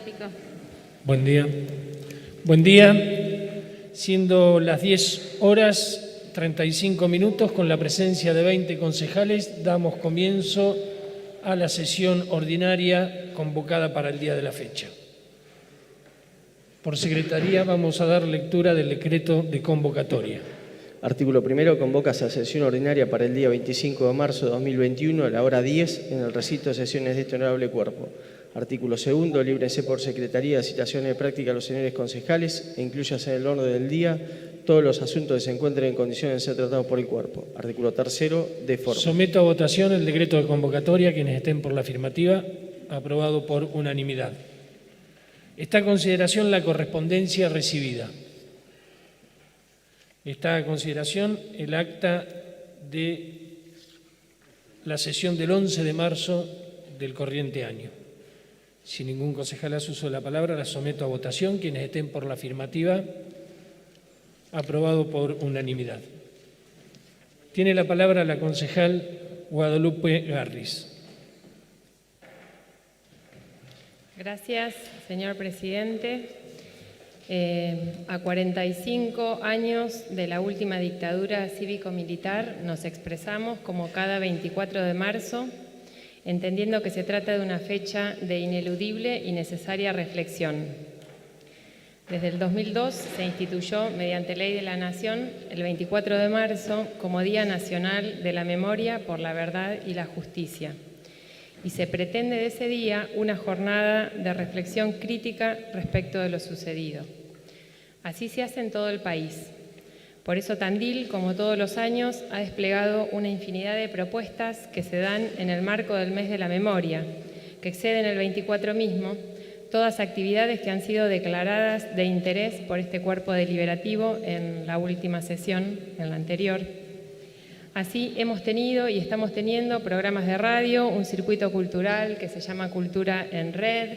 Democrático. Buen día. Buen día. Siendo las 10:35 con la presencia de 20 concejales, damos comienzo a la sesión ordinaria convocada para el día de la fecha. Por secretaría vamos a dar lectura del decreto de convocatoria. Artículo primero. Convoca a sesión ordinaria para el día 25 de marzo de 2021 a la hora 10 en el recinto de sesiones de este honorable cuerpo. Artículo segundo. Líbrense por secretaría de citaciones de práctica a los señores concejales e incluyase en el orden del día todos los asuntos que se encuentren en condiciones de ser tratados por el cuerpo. Artículo tercero. De forma. Someto a votación el decreto de convocatoria. Quienes estén por la afirmativa, aprobado por unanimidad. Está a consideración la correspondencia recibida. Está a consideración el acta de la sesión del 11 de marzo del corriente año. Si ningún concejal hace uso de la palabra, la someto a votación. Quienes estén por la afirmativa, aprobado por unanimidad. Tiene la palabra la concejal Guadalupe Garris. Gracias, señor presidente. A 45 años de la última dictadura cívico-militar nos expresamos como cada 24 de marzo, entendiendo que se trata de una fecha de ineludible y necesaria reflexión. Desde el 2002 se instituyó, mediante Ley de la Nación, el 24 de marzo como Día Nacional de la Memoria por la Verdad y la Justicia. Y se pretende de ese día una jornada de reflexión crítica respecto de lo sucedido. Así se hace en todo el país. Por eso Tandil, como todos los años, ha desplegado una infinidad de propuestas que se dan en el marco del mes de la memoria, que exceden el 24 mismo, todas actividades que han sido declaradas de interés por este cuerpo deliberativo en la última sesión, en la anterior. Así hemos tenido y estamos teniendo programas de radio, un circuito cultural que se llama Cultura en Red,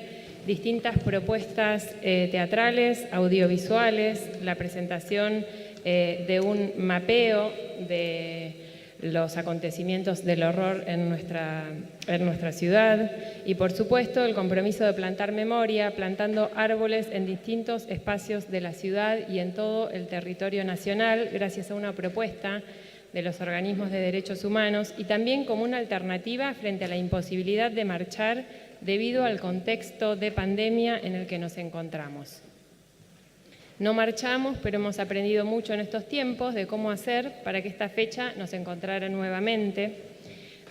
distintas propuestas teatrales, audiovisuales, la presentación de un mapeo de los acontecimientos del horror en nuestra ciudad y, por supuesto, el compromiso de plantar memoria, plantando árboles en distintos espacios de la ciudad y en todo el territorio nacional, gracias a una propuesta de los organismos de derechos humanos y también como una alternativa frente a la imposibilidad de marchar debido al contexto de pandemia en el que nos encontramos. No marchamos, pero hemos aprendido mucho en estos tiempos de cómo hacer para que esta fecha nos encontrara nuevamente.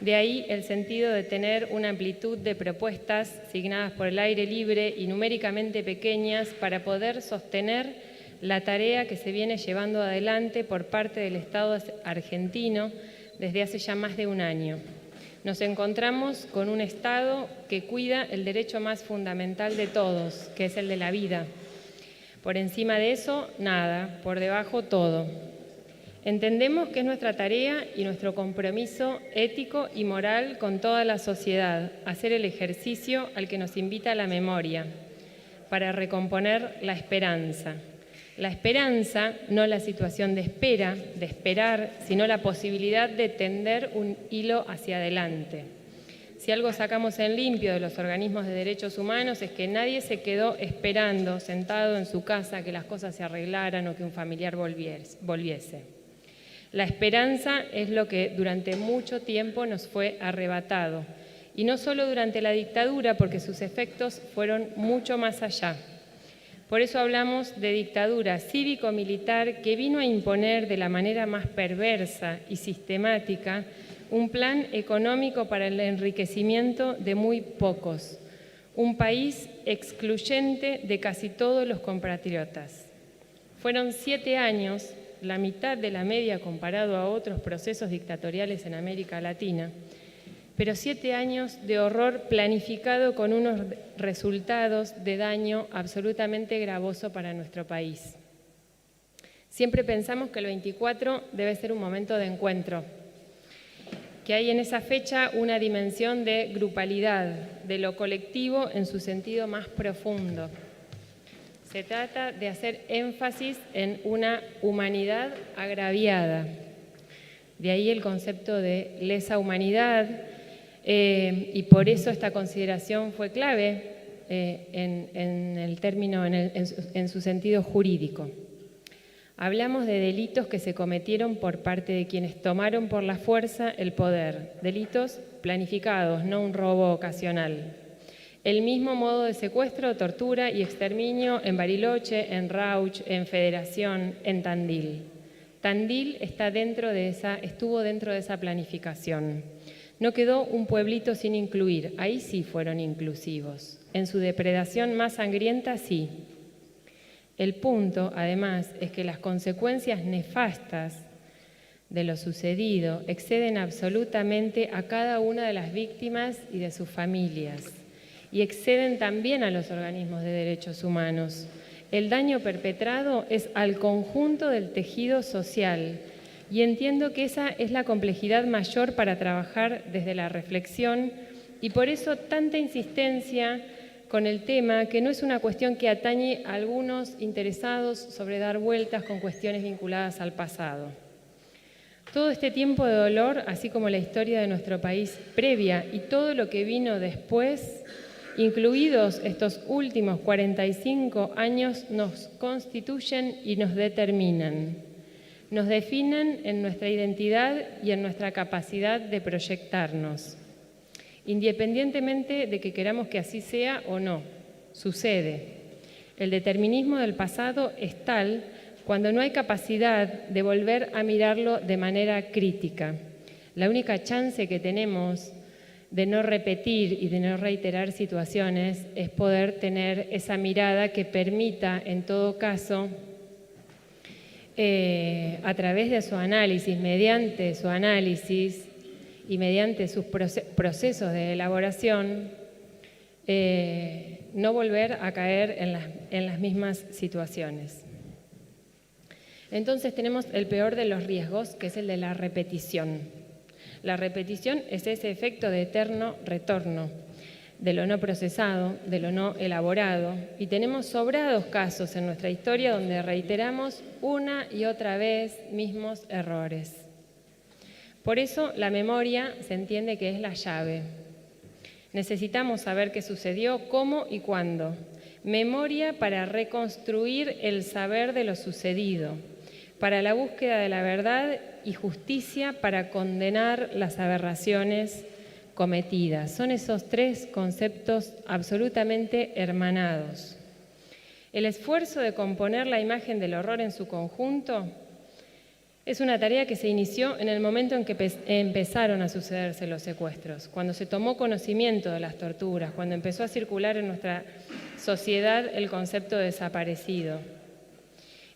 De ahí el sentido de tener una amplitud de propuestas signadas por el aire libre y numéricamente pequeñas para poder sostener la tarea que se viene llevando adelante por parte del Estado argentino desde hace ya más de un año. Nos encontramos con un Estado que cuida el derecho más fundamental de todos, que es el de la vida. Por encima de eso, nada, por debajo todo. Entendemos que es nuestra tarea y nuestro compromiso ético y moral con toda la sociedad hacer el ejercicio al que nos invita la memoria para recomponer la esperanza. La esperanza, no la situación de espera, de esperar, sino la posibilidad de tender un hilo hacia adelante. Si algo sacamos en limpio de los organismos de derechos humanos es que nadie se quedó esperando, sentado en su casa, que las cosas se arreglaran o que un familiar volviese. La esperanza es lo que durante mucho tiempo nos fue arrebatado, y no solo durante la dictadura, porque sus efectos fueron mucho más allá. Por eso hablamos de dictadura cívico-militar que vino a imponer de la manera más perversa y sistemática un plan económico para el enriquecimiento de muy pocos, un país excluyente de casi todos los compatriotas. Fueron 7 años, la mitad de la media comparado a otros procesos dictatoriales en América Latina, pero 7 años de horror planificado con unos resultados de daño absolutamente gravoso para nuestro país. Siempre pensamos que el 24 debe ser un momento de encuentro, que hay en esa fecha una dimensión de grupalidad, de lo colectivo en su sentido más profundo. Se trata de hacer énfasis en una humanidad agraviada. De ahí el concepto de lesa humanidad, y por eso esta consideración fue clave en su sentido jurídico. Hablamos de delitos que se cometieron por parte de quienes tomaron por la fuerza el poder, delitos planificados, no un robo ocasional. El mismo modo de secuestro, tortura y exterminio en Bariloche, en Rauch, en Federación, en Tandil. Tandil estuvo dentro de esa planificación. No quedó un pueblito sin incluir, ahí sí fueron inclusivos. En su depredación más sangrienta, sí. El punto, además, es que las consecuencias nefastas de lo sucedido exceden absolutamente a cada una de las víctimas y de sus familias, y exceden también a los organismos de derechos humanos. El daño perpetrado es al conjunto del tejido social, y entiendo que esa es la complejidad mayor para trabajar desde la reflexión, y por eso tanta insistencia con el tema, que no es una cuestión que atañe a algunos interesados sobre dar vueltas con cuestiones vinculadas al pasado. Todo este tiempo de dolor, así como la historia de nuestro país previa y todo lo que vino después, incluidos estos últimos 45 años, nos constituyen y nos determinan. Nos definen en nuestra identidad y en nuestra capacidad de proyectarnos. Independientemente de que queramos que así sea o no, sucede. El determinismo del pasado es tal cuando no hay capacidad de volver a mirarlo de manera crítica. La única chance que tenemos de no repetir y de no reiterar situaciones es poder tener esa mirada que permita, en todo caso, a través de su análisis, mediante su análisis y mediante sus procesos de elaboración, no volver a caer en las mismas situaciones. Entonces tenemos el peor de los riesgos, que es el de la repetición. La repetición es ese efecto de eterno retorno de lo no procesado, de lo no elaborado, y tenemos sobrados casos en nuestra historia donde reiteramos una y otra vez mismos errores. Por eso la memoria se entiende que es la llave. Necesitamos saber qué sucedió, cómo y cuándo. Memoria para reconstruir el saber de lo sucedido, para la búsqueda de la verdad y justicia para condenar las aberraciones cometidas. Son esos tres conceptos absolutamente hermanados. El esfuerzo de componer la imagen del horror en su conjunto es una tarea que se inició en el momento en que empezaron a sucederse los secuestros, cuando se tomó conocimiento de las torturas, cuando empezó a circular en nuestra sociedad el concepto de desaparecido.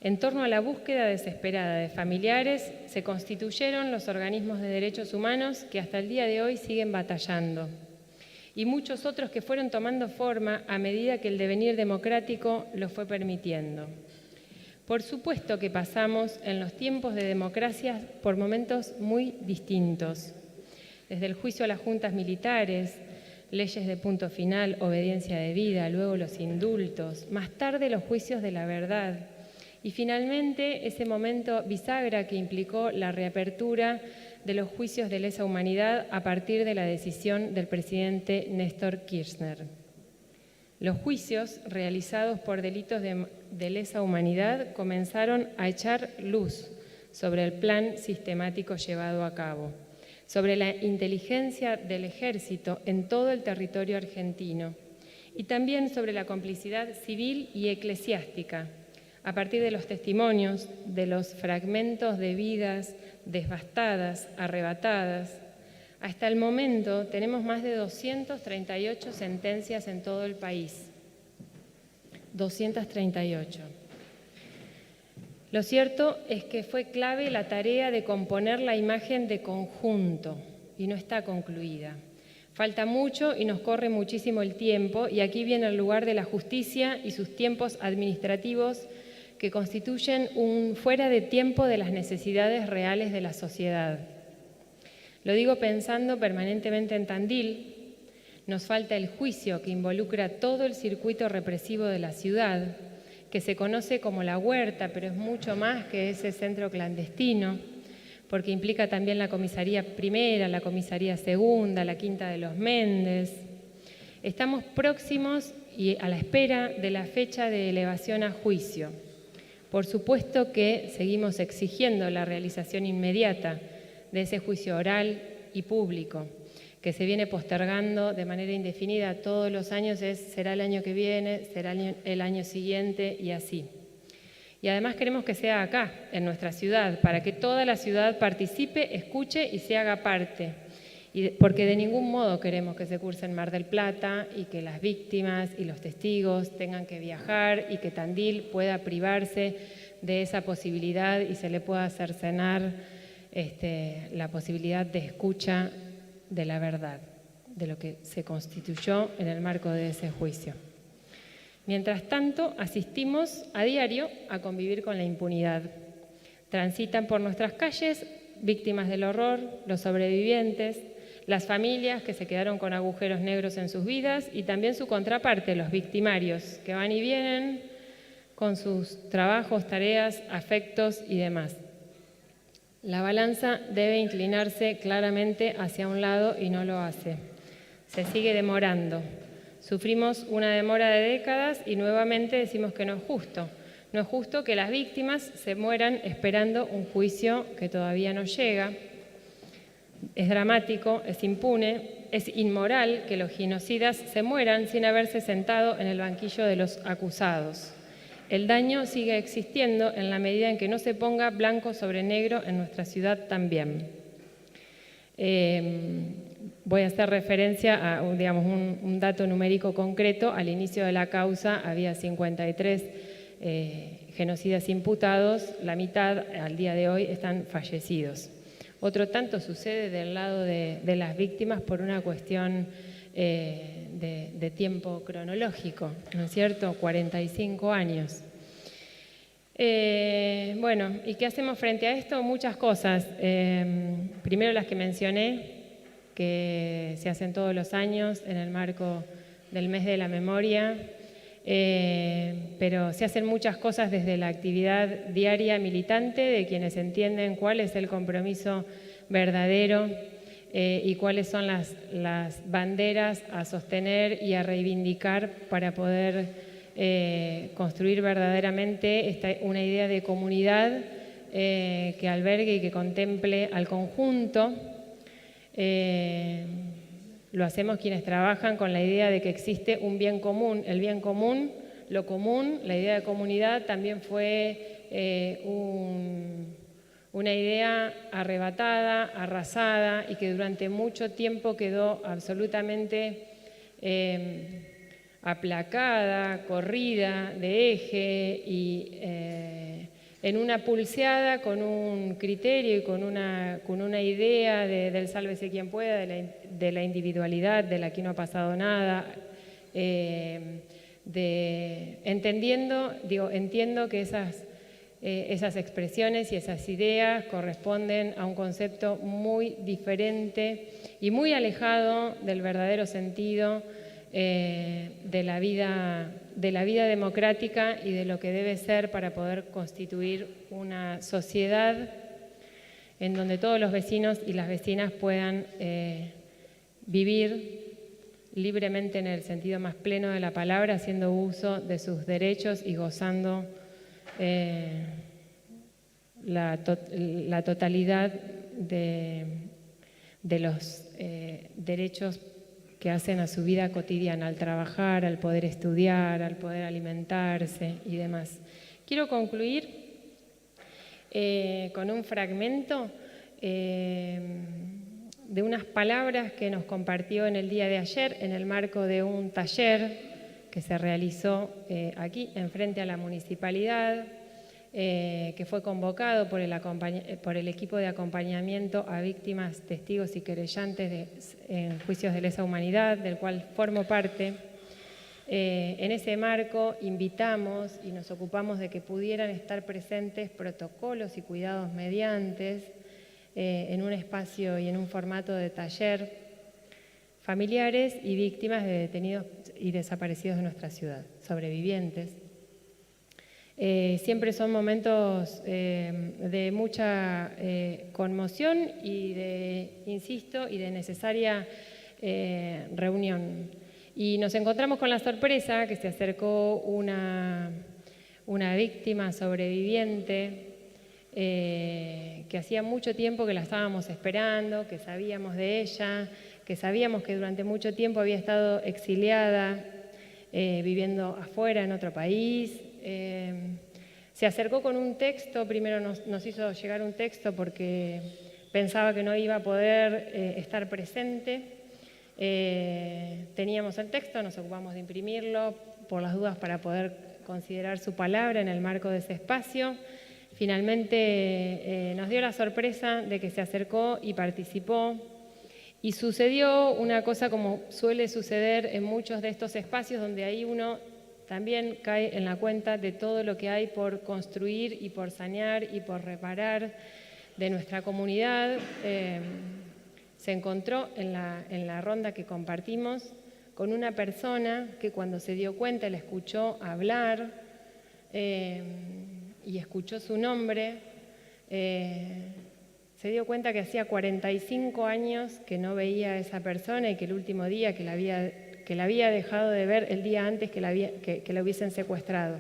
En torno a la búsqueda desesperada de familiares se constituyeron los organismos de derechos humanos que hasta el día de hoy siguen batallando, y muchos otros que fueron tomando forma a medida que el devenir democrático lo fue permitiendo. Por supuesto que pasamos en los tiempos de democracia por momentos muy distintos, desde el juicio a las juntas militares, leyes de punto final, obediencia debida, luego los indultos, más tarde los juicios de la verdad, y finalmente ese momento bisagra que implicó la reapertura de los juicios de lesa humanidad a partir de la decisión del presidente Néstor Kirchner. Los juicios realizados por delitos de lesa humanidad comenzaron a echar luz sobre el plan sistemático llevado a cabo, sobre la inteligencia del ejército en todo el territorio argentino y también sobre la complicidad civil y eclesiástica, a partir de los testimonios, de los fragmentos de vidas devastadas, arrebatadas. Hasta el momento tenemos más de 238 sentencias en todo el país. 238. Lo cierto es que fue clave la tarea de componer la imagen de conjunto y no está concluida. Falta mucho y nos corre muchísimo el tiempo, y aquí viene el lugar de la justicia y sus tiempos administrativos que constituyen un fuera de tiempo de las necesidades reales de la sociedad. Lo digo pensando permanentemente en Tandil. Nos falta el juicio que involucra todo el circuito represivo de la ciudad, que se conoce como La Huerta, pero es mucho más que ese centro clandestino, porque implica también la comisaría primera, la comisaría segunda, la Quinta de los Méndez. Estamos próximos y a la espera de la fecha de elevación a juicio. Por supuesto que seguimos exigiendo la realización inmediata de ese juicio oral y público, que se viene postergando de manera indefinida todos los años, será el año que viene, será el año siguiente y así. Y además queremos que sea acá, en nuestra ciudad, para que toda la ciudad participe, escuche y se haga parte. Porque de ningún modo queremos que se curse en Mar del Plata y que las víctimas y los testigos tengan que viajar y que Tandil pueda privarse de esa posibilidad y se le pueda cercenar la posibilidad de escucha de la verdad, de lo que se constituyó en el marco de ese juicio. Mientras tanto, asistimos a diario a convivir con la impunidad. Transitan por nuestras calles víctimas del horror, los sobrevivientes, las familias que se quedaron con agujeros negros en sus vidas y también su contraparte, los victimarios, que van y vienen con sus trabajos, tareas, afectos y demás. La balanza debe inclinarse claramente hacia un lado y no lo hace. Se sigue demorando. Sufrimos una demora de décadas y nuevamente decimos que no es justo. No es justo que las víctimas se mueran esperando un juicio que todavía no llega. Es dramático, es impune, es inmoral que los genocidas se mueran sin haberse sentado en el banquillo de los acusados. El daño sigue existiendo en la medida en que no se ponga blanco sobre negro en nuestra ciudad también. Voy a hacer referencia a un dato numérico concreto. Al inicio de la causa había 53 genocidas imputados, la mitad al día de hoy están fallecidos. Otro tanto sucede del lado de las víctimas por una cuestión de tiempo cronológico, ¿no es cierto? 45 años. Bueno, ¿y qué hacemos frente a esto? Muchas cosas. Primero las que mencioné, que se hacen todos los años en el marco del mes de la memoria, pero se hacen muchas cosas desde la actividad diaria militante de quienes entienden cuál es el compromiso verdadero y cuáles son las banderas a sostener y a reivindicar para poder construir verdaderamente una idea de comunidad que albergue y que contemple al conjunto. Lo hacemos quienes trabajan con la idea de que existe un bien común. El bien común, lo común, la idea de comunidad también fue una idea arrebatada, arrasada y que durante mucho tiempo quedó absolutamente aplacada, corrida de eje y en una pulseada con un criterio y con una idea del sálvese quien pueda, de la individualidad, de la que no ha pasado nada, entiendo que esas expresiones y esas ideas corresponden a un concepto muy diferente y muy alejado del verdadero sentido de la vida democrática y de lo que debe ser para poder constituir una sociedad en donde todos los vecinos y las vecinas puedan vivir libremente en el sentido más pleno de la palabra, haciendo uso de sus derechos y gozando la totalidad de los derechos que hacen a su vida cotidiana, al trabajar, al poder estudiar, al poder alimentarse y demás. Quiero concluir con un fragmento de unas palabras que nos compartió en el día de ayer en el marco de un taller que se realizó aquí, enfrente a la municipalidad, que fue convocado por el equipo de acompañamiento a víctimas, testigos y querellantes en juicios de lesa humanidad, del cual formo parte. En ese marco invitamos y nos ocupamos de que pudieran estar presentes protocolos y cuidados mediantes en un espacio y en un formato de taller, familiares y víctimas de detenidos y desaparecidos de nuestra ciudad, sobrevivientes. Siempre son momentos de mucha conmoción y de necesaria reunión. Y nos encontramos con la sorpresa que se acercó una víctima sobreviviente que hacía mucho tiempo que la estábamos esperando, que sabíamos de ella, que sabíamos que durante mucho tiempo había estado exiliada, viviendo afuera en otro país. Se acercó con un texto, primero nos hizo llegar un texto porque pensaba que no iba a poder estar presente. Teníamos el texto, nos ocupamos de imprimirlo por las dudas para poder considerar su palabra en el marco de ese espacio. Finalmente nos dio la sorpresa de que se acercó y participó. Y sucedió una cosa como suele suceder en muchos de estos espacios, donde ahí uno también cae en la cuenta de todo lo que hay por construir y por sanear y por reparar de nuestra comunidad. Se encontró en la ronda que compartimos con una persona que cuando se dio cuenta, la escuchó hablar y escuchó su nombre, se dio cuenta que hacía 45 años que no veía a esa persona y que el último día que la había dejado de ver el día antes que la hubiesen secuestrado.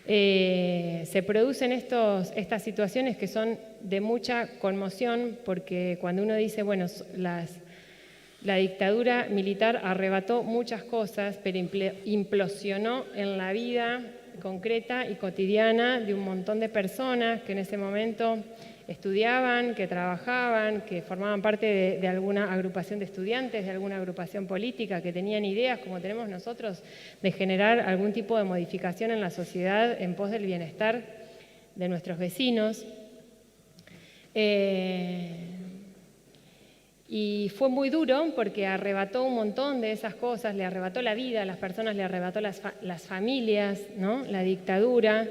Se producen estas situaciones que son de mucha conmoción, porque cuando uno dice, bueno, la dictadura militar arrebató muchas cosas, pero implosionó en la vida concreta y cotidiana de un montón de personas que en ese momento estudiaban, que trabajaban, que formaban parte de alguna agrupación de estudiantes, de alguna agrupación política, que tenían ideas, como tenemos nosotros, de generar algún tipo de modificación en la sociedad en pos del bienestar de nuestros vecinos. Y fue muy duro porque arrebató un montón de esas cosas, le arrebató la vida a las personas, le arrebató las familias, ¿no? La dictadura.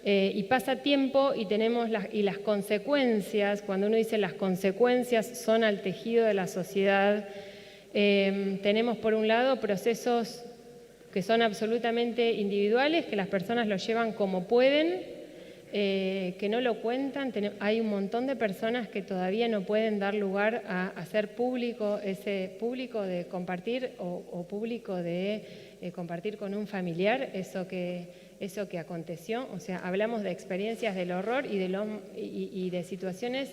Y pasa tiempo y tenemos las consecuencias, cuando uno dice las consecuencias son al tejido de la sociedad, tenemos por un lado procesos que son absolutamente individuales, que las personas lo llevan como pueden, que no lo cuentan. Hay un montón de personas que todavía no pueden dar lugar a hacer público ese público de compartir o público de compartir con un familiar eso que aconteció. O sea, hablamos de experiencias del horror y de situaciones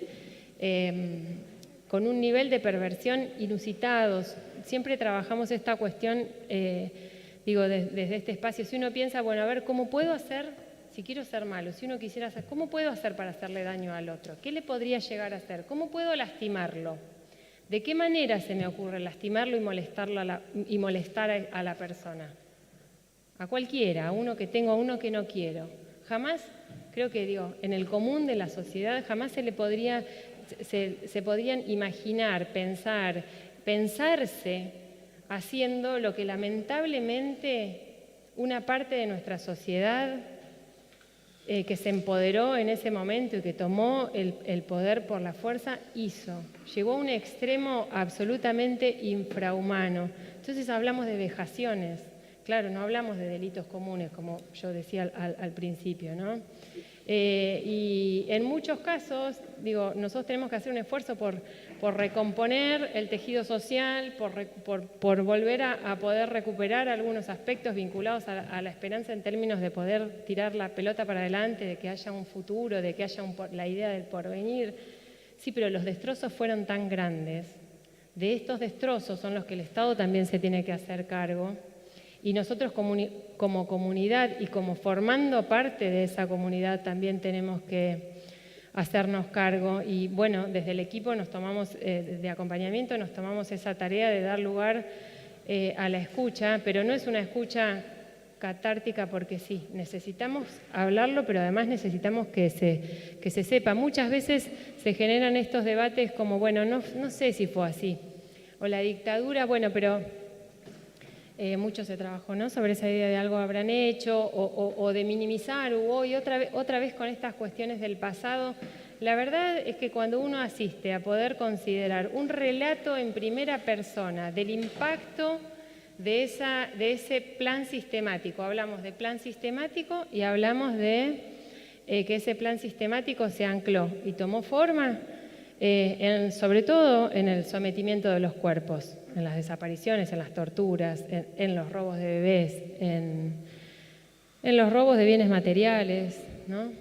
con un nivel de perversión inusitados. Siempre trabajamos esta cuestión, desde este espacio. Si uno piensa, bueno, a ver, ¿cómo puedo hacer, si quiero ser malo, si uno quisiera hacer, ¿cómo puedo hacer para hacerle daño al otro? ¿Qué le podría llegar a hacer? ¿Cómo puedo lastimarlo? ¿De qué manera se me ocurre lastimarlo y molestar a la persona? A cualquiera, a uno que tengo, a uno que no quiero. Jamás, creo que en el común de la sociedad, jamás se podrían imaginar, pensarse haciendo lo que lamentablemente una parte de nuestra sociedad que se empoderó en ese momento y que tomó el poder por la fuerza, hizo. Llegó a un extremo absolutamente infrahumano. Entonces hablamos de vejaciones. Claro, no hablamos de delitos comunes, como yo decía al principio, ¿no? Y en muchos casos, nosotros tenemos que hacer un esfuerzo por recomponer el tejido social, por volver a poder recuperar algunos aspectos vinculados a la esperanza en términos de poder tirar la pelota para adelante, de que haya un futuro, de que haya la idea del porvenir. Sí, pero los destrozos fueron tan grandes. De estos destrozos son los que el Estado también se tiene que hacer cargo. Y nosotros como comunidad y como formando parte de esa comunidad también tenemos que hacernos cargo. Y bueno, desde el equipo de acompañamiento nos tomamos esa tarea de dar lugar a la escucha, pero no es una escucha catártica porque sí, necesitamos hablarlo, pero además necesitamos que se sepa. Muchas veces se generan estos debates como, bueno, no sé si fue así, o la dictadura, bueno, pero... mucho se trabajó, ¿no?, sobre esa idea de algo habrán hecho o de minimizar y otra vez con estas cuestiones del pasado. La verdad es que cuando uno asiste a poder considerar un relato en primera persona del impacto de ese plan sistemático, hablamos de plan sistemático y hablamos de que ese plan sistemático se ancló y tomó forma, sobre todo en el sometimiento de los cuerpos. en las desapariciones, en las torturas, en los robos de bebés, en los robos de bienes materiales, ¿no?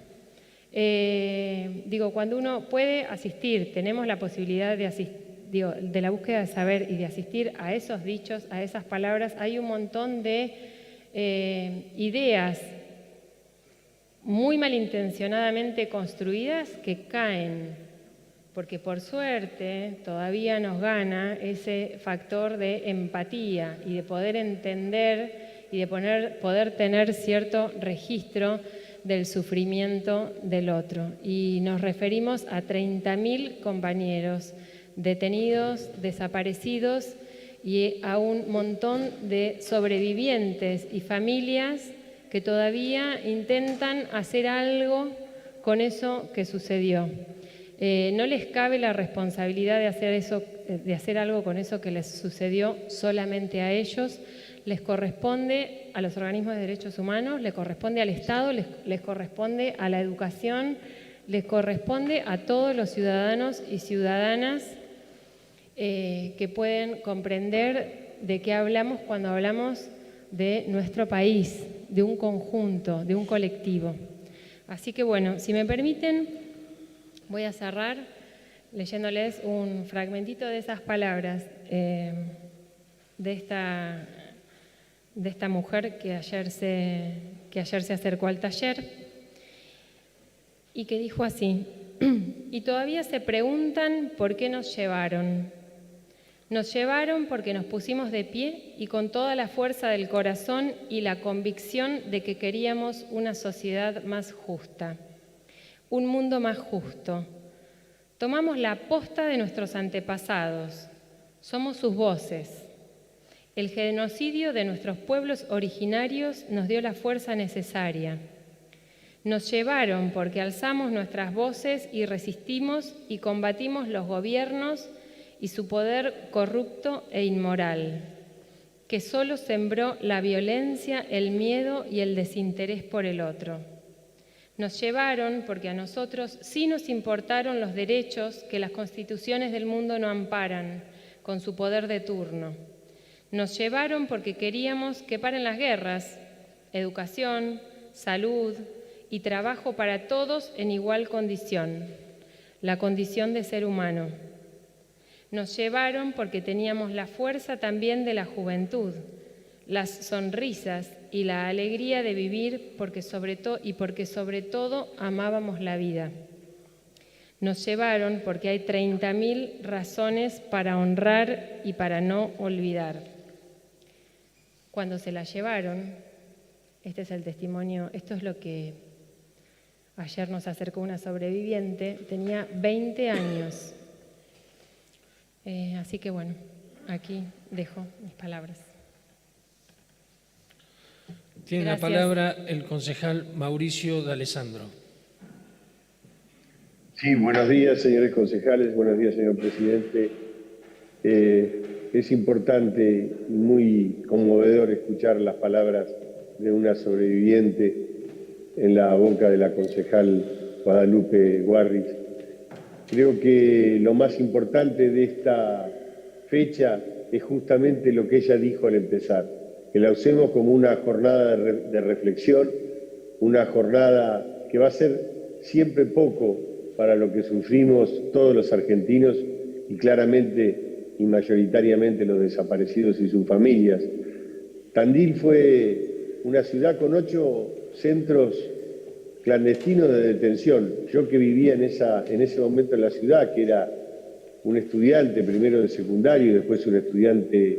Cuando uno puede asistir, tenemos la posibilidad de asistir, de la búsqueda de saber y de asistir a esos dichos, a esas palabras, hay un montón de ideas muy malintencionadamente construidas que caen, porque por suerte todavía nos gana ese factor de empatía y de poder entender y de poder tener cierto registro del sufrimiento del otro. Y nos referimos a 30.000 compañeros detenidos, desaparecidos y a un montón de sobrevivientes y familias que todavía intentan hacer algo con eso que sucedió. No les cabe la responsabilidad de hacer algo con eso que les sucedió solamente a ellos. Les corresponde a los organismos de derechos humanos, les corresponde al Estado, les corresponde a la educación, les corresponde a todos los ciudadanos y ciudadanas que pueden comprender de qué hablamos cuando hablamos de nuestro país, de un conjunto, de un colectivo. Así que bueno, si me permiten, voy a cerrar leyéndoles un fragmentito de esas palabras de esta mujer que ayer se acercó al taller y que dijo así: y todavía se preguntan por qué nos llevaron. Nos llevaron porque nos pusimos de pie y con toda la fuerza del corazón y la convicción de que queríamos una sociedad más justa, un mundo más justo. Tomamos la posta de nuestros antepasados, somos sus voces. El genocidio de nuestros pueblos originarios nos dio la fuerza necesaria. Nos llevaron porque alzamos nuestras voces y resistimos y combatimos los gobiernos y su poder corrupto e inmoral, que solo sembró la violencia, el miedo y el desinterés por el otro. Nos llevaron porque a nosotros sí nos importaron los derechos que las constituciones del mundo no amparan con su poder de turno. Nos llevaron porque queríamos que paren las guerras, educación, salud y trabajo para todos en igual condición, la condición de ser humano. Nos llevaron porque teníamos la fuerza también de la juventud, las sonrisas y la alegría de vivir porque sobre todo amábamos la vida. Nos llevaron porque hay 30.000 razones para honrar y para no olvidar. Cuando se la llevaron, este es el testimonio, esto es lo que ayer nos acercó una sobreviviente, tenía 20 años. Así que bueno, aquí dejo mis palabras. Tiene la palabra el concejal Mauricio D'Alessandro. Sí, buenos días, señores concejales, buenos días, señor presidente. Es importante y muy conmovedor escuchar las palabras de una sobreviviente en la boca de la concejal Guadalupe Guarris. Creo que lo más importante de esta fecha es justamente lo que ella dijo al empezar, que la usemos como una jornada de reflexión, una jornada que va a ser siempre poco para lo que sufrimos todos los argentinos y claramente y mayoritariamente los desaparecidos y sus familias. Tandil fue una ciudad con 8 centros clandestinos de detención. Yo que vivía en ese momento en la ciudad, que era un estudiante primero de secundario y después un estudiante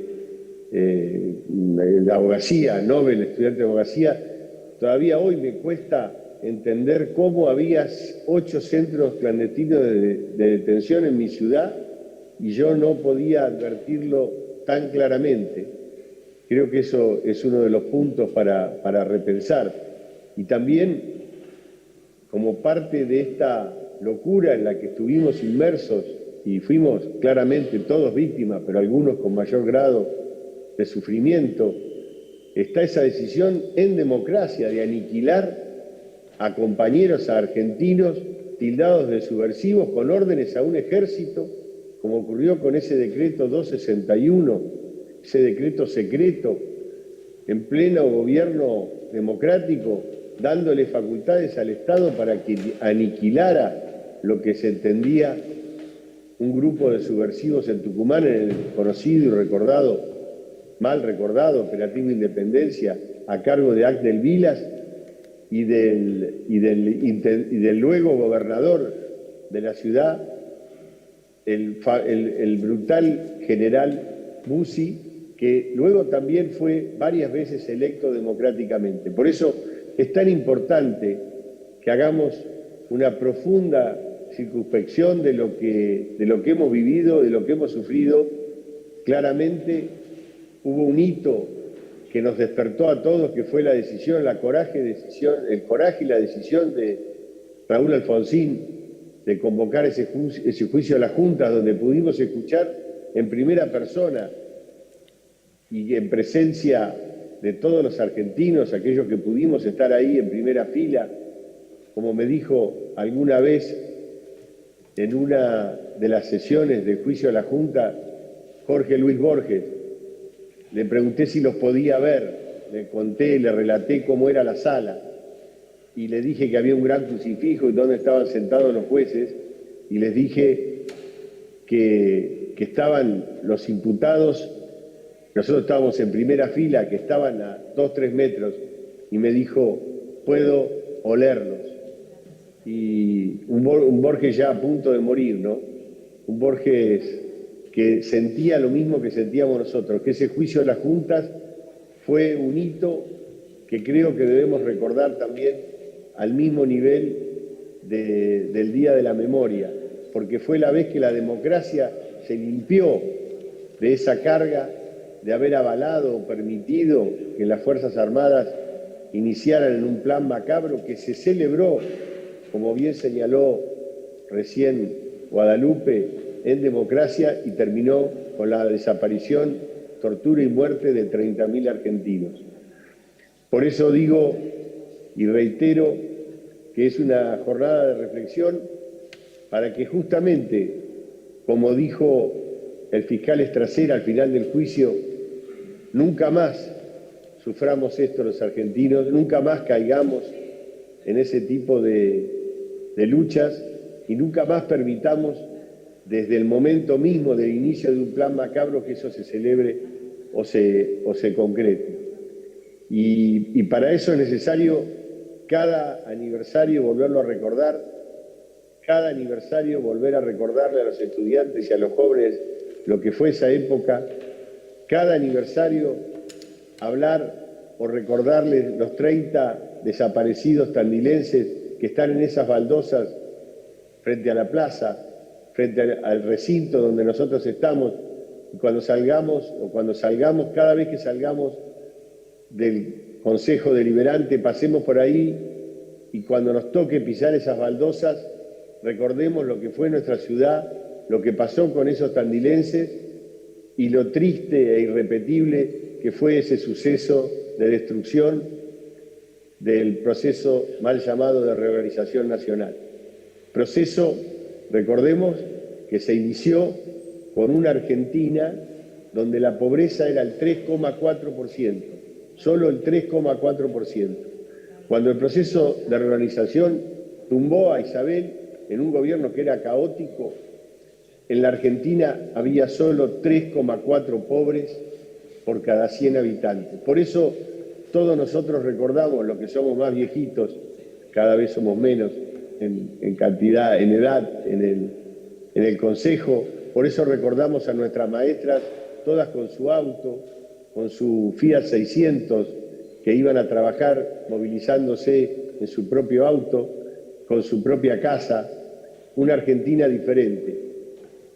de abogacía, Nobel, estudiante de abogacía, todavía hoy me cuesta entender cómo había 8 centros clandestinos de detención en mi ciudad y yo no podía advertirlo tan claramente. Creo que eso es uno de los puntos para repensar. Y también, como parte de esta locura en la que estuvimos inmersos y fuimos claramente todos víctimas, pero algunos con mayor grado de sufrimiento, está esa decisión en democracia de aniquilar a compañeros, a argentinos tildados de subversivos con órdenes a un ejército, como ocurrió con ese decreto 261, ese decreto secreto, en pleno gobierno democrático, dándole facultades al Estado para que aniquilara lo que se entendía un grupo de subversivos en Tucumán, en el conocido y recordado, mal recordado, Operativo Independencia, a cargo de Axel Vilas y del luego gobernador de la ciudad, el brutal general Bussi, que luego también fue varias veces electo democráticamente. Por eso es tan importante que hagamos una profunda circunspección de lo que hemos vivido, de lo que hemos sufrido. Claramente hubo un hito que nos despertó a todos, que fue la decisión, el coraje y la decisión de Raúl Alfonsín de convocar ese juicio a la Junta, donde pudimos escuchar en primera persona y en presencia de todos los argentinos, aquellos que pudimos estar ahí en primera fila, como me dijo alguna vez en una de las sesiones de juicio a la Junta, Jorge Luis Borges. Le pregunté si los podía ver, le conté, le relaté cómo era la sala y le dije que había un gran crucifijo y dónde estaban sentados los jueces y les dije que estaban los imputados, nosotros estábamos en primera fila, que estaban a 2-3 metros y me dijo, puedo olerlos. Y un Borges ya a punto de morir, ¿no? Un Borges que sentía lo mismo que sentíamos nosotros, que ese juicio de las juntas fue un hito que creo que debemos recordar también al mismo nivel del Día de la Memoria, porque fue la vez que la democracia se limpió de esa carga de haber avalado o permitido que las Fuerzas Armadas iniciaran en un plan macabro que se celebró, como bien señaló recién Guadalupe, en democracia y terminó con la desaparición, tortura y muerte de 30.000 argentinos. Por eso digo y reitero que es una jornada de reflexión para que justamente, como dijo el fiscal Estracera al final del juicio, nunca más suframos esto los argentinos, nunca más caigamos en ese tipo de luchas y nunca más permitamos desde el momento mismo del inicio de un plan macabro que eso se celebre o se concrete. Y para eso es necesario cada aniversario volverlo a recordar, cada aniversario volver a recordarle a los estudiantes y a los jóvenes lo que fue esa época, cada aniversario hablar o recordarles los 30 desaparecidos tandilenses que están en esas baldosas frente a la plaza, frente al recinto donde nosotros estamos, y cuando salgamos, cada vez que salgamos del Consejo Deliberante, pasemos por ahí y cuando nos toque pisar esas baldosas, recordemos lo que fue nuestra ciudad, lo que pasó con esos tandilenses y lo triste e irrepetible que fue ese suceso de destrucción del proceso mal llamado de reorganización nacional. Proceso, recordemos, que se inició con una Argentina donde la pobreza era el 3,4%, solo el 3,4%. Cuando el proceso de reorganización tumbó a Isabel en un gobierno que era caótico, en la Argentina había solo 3,4 pobres por cada 100 habitantes. Por eso todos nosotros recordamos, los que somos más viejitos, cada vez somos menos en cantidad, en edad, en el Consejo, por eso recordamos a nuestras maestras, todas con su auto, con su Fiat 600, que iban a trabajar movilizándose en su propio auto, con su propia casa, una Argentina diferente.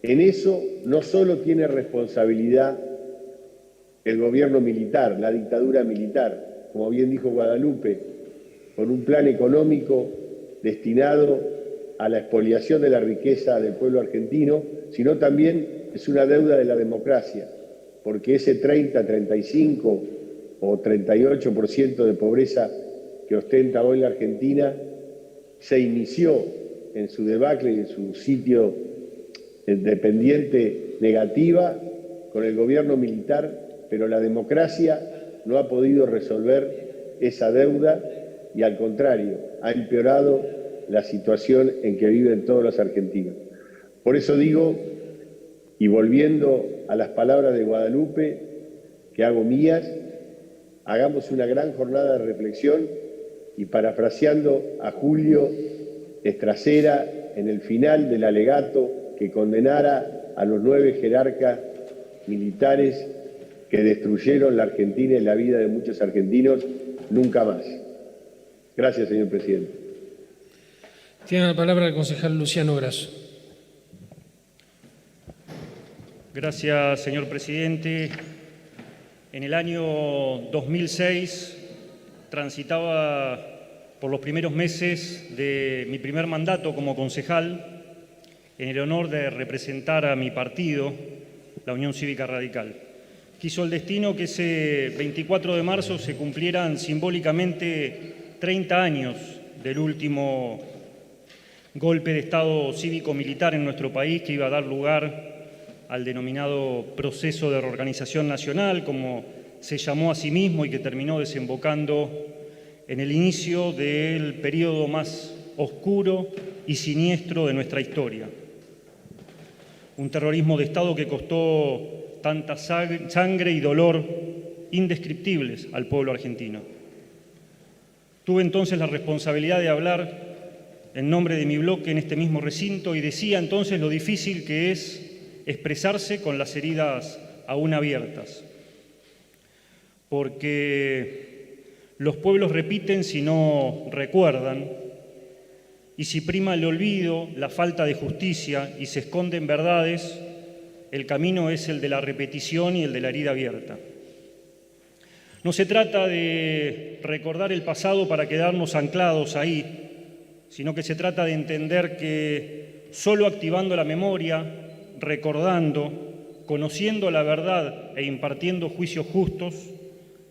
En eso no solo tiene responsabilidad el gobierno militar, la dictadura militar, como bien dijo Guadalupe, con un plan económico destinado a la expoliación de la riqueza del pueblo argentino, sino también es una deuda de la democracia, porque ese 30, 35 o 38% de pobreza que ostenta hoy la Argentina se inició en su debacle y en su sitio dependiente negativa con el gobierno militar, pero la democracia no ha podido resolver esa deuda y al contrario, ha empeorado la situación en que viven todos los argentinos. Por eso digo, y volviendo a las palabras de Guadalupe, que hago mías, hagamos una gran jornada de reflexión y parafraseando a Julio Estracera en el final del alegato que condenara a los 9 jerarcas militares que destruyeron la Argentina y la vida de muchos argentinos, nunca más. Gracias, señor presidente. Tiene la palabra el concejal Luciano Grasso. Gracias, señor presidente. En el año 2006 transitaba por los primeros meses de mi primer mandato como concejal en el honor de representar a mi partido, la Unión Cívica Radical. Quiso el destino que ese 24 de marzo se cumplieran simbólicamente 30 años del último golpe de Estado cívico-militar en nuestro país que iba a dar lugar al denominado proceso de reorganización nacional, como se llamó a sí mismo y que terminó desembocando en el inicio del periodo más oscuro y siniestro de nuestra historia. Un terrorismo de Estado que costó tanta sangre y dolor indescriptibles al pueblo argentino. Tuve entonces la responsabilidad de hablar en nombre de mi bloque en este mismo recinto y decía entonces lo difícil que es expresarse con las heridas aún abiertas, porque los pueblos repiten si no recuerdan, y si prima el olvido, la falta de justicia y se esconden verdades, el camino es el de la repetición y el de la herida abierta. No se trata de recordar el pasado para quedarnos anclados ahí, sino que se trata de entender que solo activando la memoria, recordando, conociendo la verdad e impartiendo juicios justos,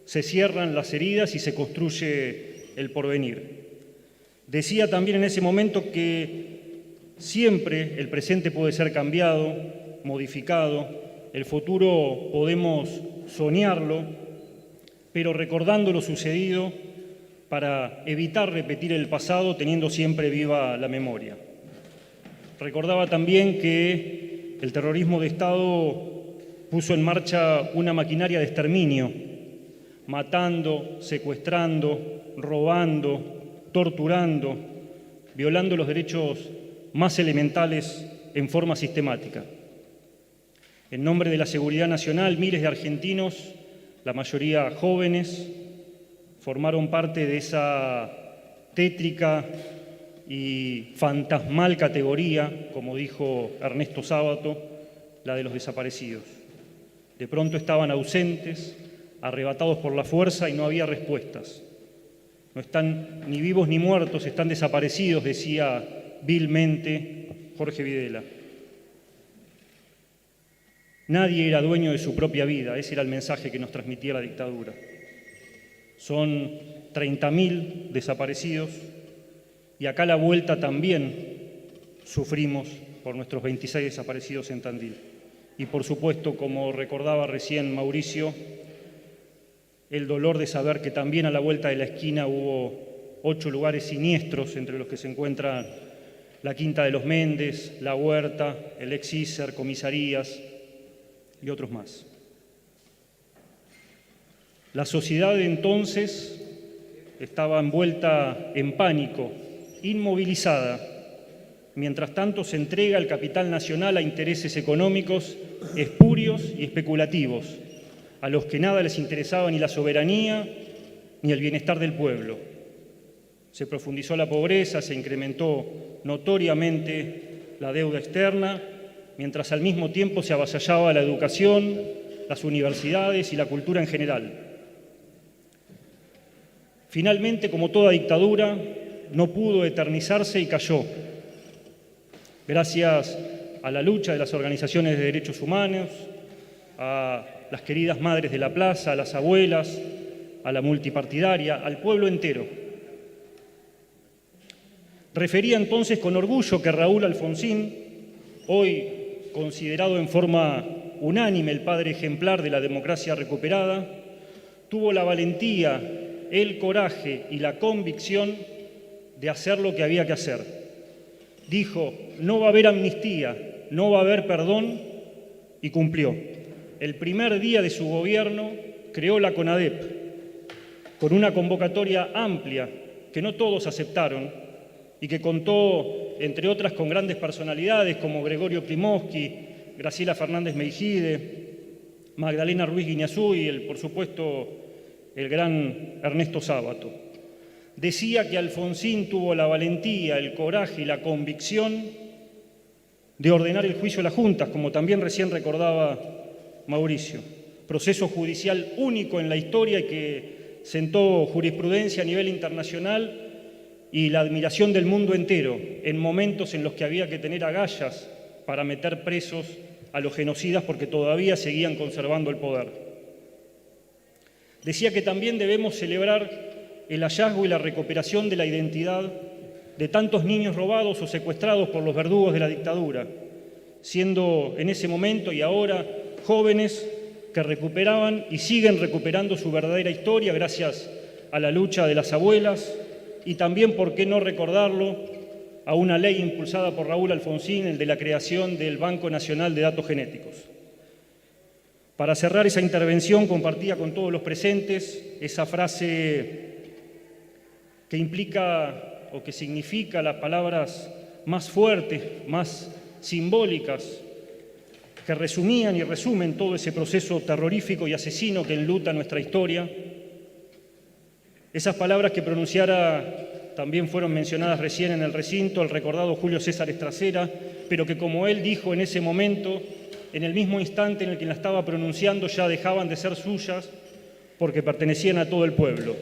se cierran las heridas y se construye el porvenir. Decía también en ese momento que siempre el presente puede ser cambiado, modificado, el futuro podemos soñarlo, pero recordando lo sucedido para evitar repetir el pasado teniendo siempre viva la memoria. Recordaba también que el terrorismo de Estado puso en marcha una maquinaria de exterminio, matando, secuestrando, robando, torturando, violando los derechos más elementales en forma sistemática. En nombre de la seguridad nacional, miles de argentinos, la mayoría jóvenes, formaron parte de esa tétrica y fantasmal categoría, como dijo Ernesto Sábato, la de los desaparecidos. De pronto estaban ausentes, arrebatados por la fuerza y no había respuestas. No están ni vivos ni muertos, están desaparecidos, decía vilmente Jorge Videla. Nadie era dueño de su propia vida, ese era el mensaje que nos transmitía la dictadura. Son 30.000 desaparecidos y acá a la vuelta también sufrimos por nuestros 26 desaparecidos en Tandil. Y por supuesto, como recordaba recién Mauricio, el dolor de saber que también a la vuelta de la esquina hubo 8 lugares siniestros, entre los que se encuentran la Quinta de los Méndez, La Huerta, el ex-ISER, comisarías y otros más. La sociedad de entonces estaba envuelta en pánico, inmovilizada. Mientras tanto se entrega el capital nacional a intereses económicos espurios y especulativos, a los que nada les interesaba ni la soberanía ni el bienestar del pueblo. Se profundizó la pobreza, se incrementó notoriamente la deuda externa, mientras al mismo tiempo se avasallaba la educación, las universidades y la cultura en general. Finalmente, como toda dictadura, no pudo eternizarse y cayó. Gracias a la lucha de las organizaciones de derechos humanos, a las queridas madres de la plaza, a las abuelas, a la multipartidaria, al pueblo entero. Refería entonces con orgullo que Raúl Alfonsín, hoy considerado en forma unánime el padre ejemplar de la democracia recuperada, tuvo la valentía, el coraje y la convicción de hacer lo que había que hacer. Dijo, no va a haber amnistía, no va a haber perdón, y cumplió. El primer día de su gobierno creó la CONADEP, con una convocatoria amplia que no todos aceptaron y que contó, entre otras, con grandes personalidades como Gregorio Primoschi, Graciela Fernández Meijide, Magdalena Ruiz Guiñazú y, por supuesto, el gran Ernesto Sábato. Decía que Alfonsín tuvo la valentía, el coraje y la convicción de ordenar el juicio a las juntas, como también recién recordaba Mauricio. Proceso judicial único en la historia y que sentó jurisprudencia a nivel internacional y la admiración del mundo entero en momentos en los que había que tener agallas para meter presos a los genocidas porque todavía seguían conservando el poder. Decía que también debemos celebrar el hallazgo y la recuperación de la identidad de tantos niños robados o secuestrados por los verdugos de la dictadura, siendo en ese momento y ahora jóvenes que recuperaban y siguen recuperando su verdadera historia gracias a la lucha de las abuelas y también, por qué no recordarlo, a una ley impulsada por Raúl Alfonsín, el de la creación del Banco Nacional de Datos Genéticos. Para cerrar esa intervención, compartía con todos los presentes esa frase que implica o que significa las palabras más fuertes, más simbólicas, que resumían y resumen todo ese proceso terrorífico y asesino que enluta nuestra historia. Esas palabras que pronunciara también fueron mencionadas recién en el recinto, el recordado Julio César Estracera, pero que, como él dijo en ese momento, en el mismo instante en el que la estaba pronunciando, ya dejaban de ser suyas porque pertenecían a todo el pueblo.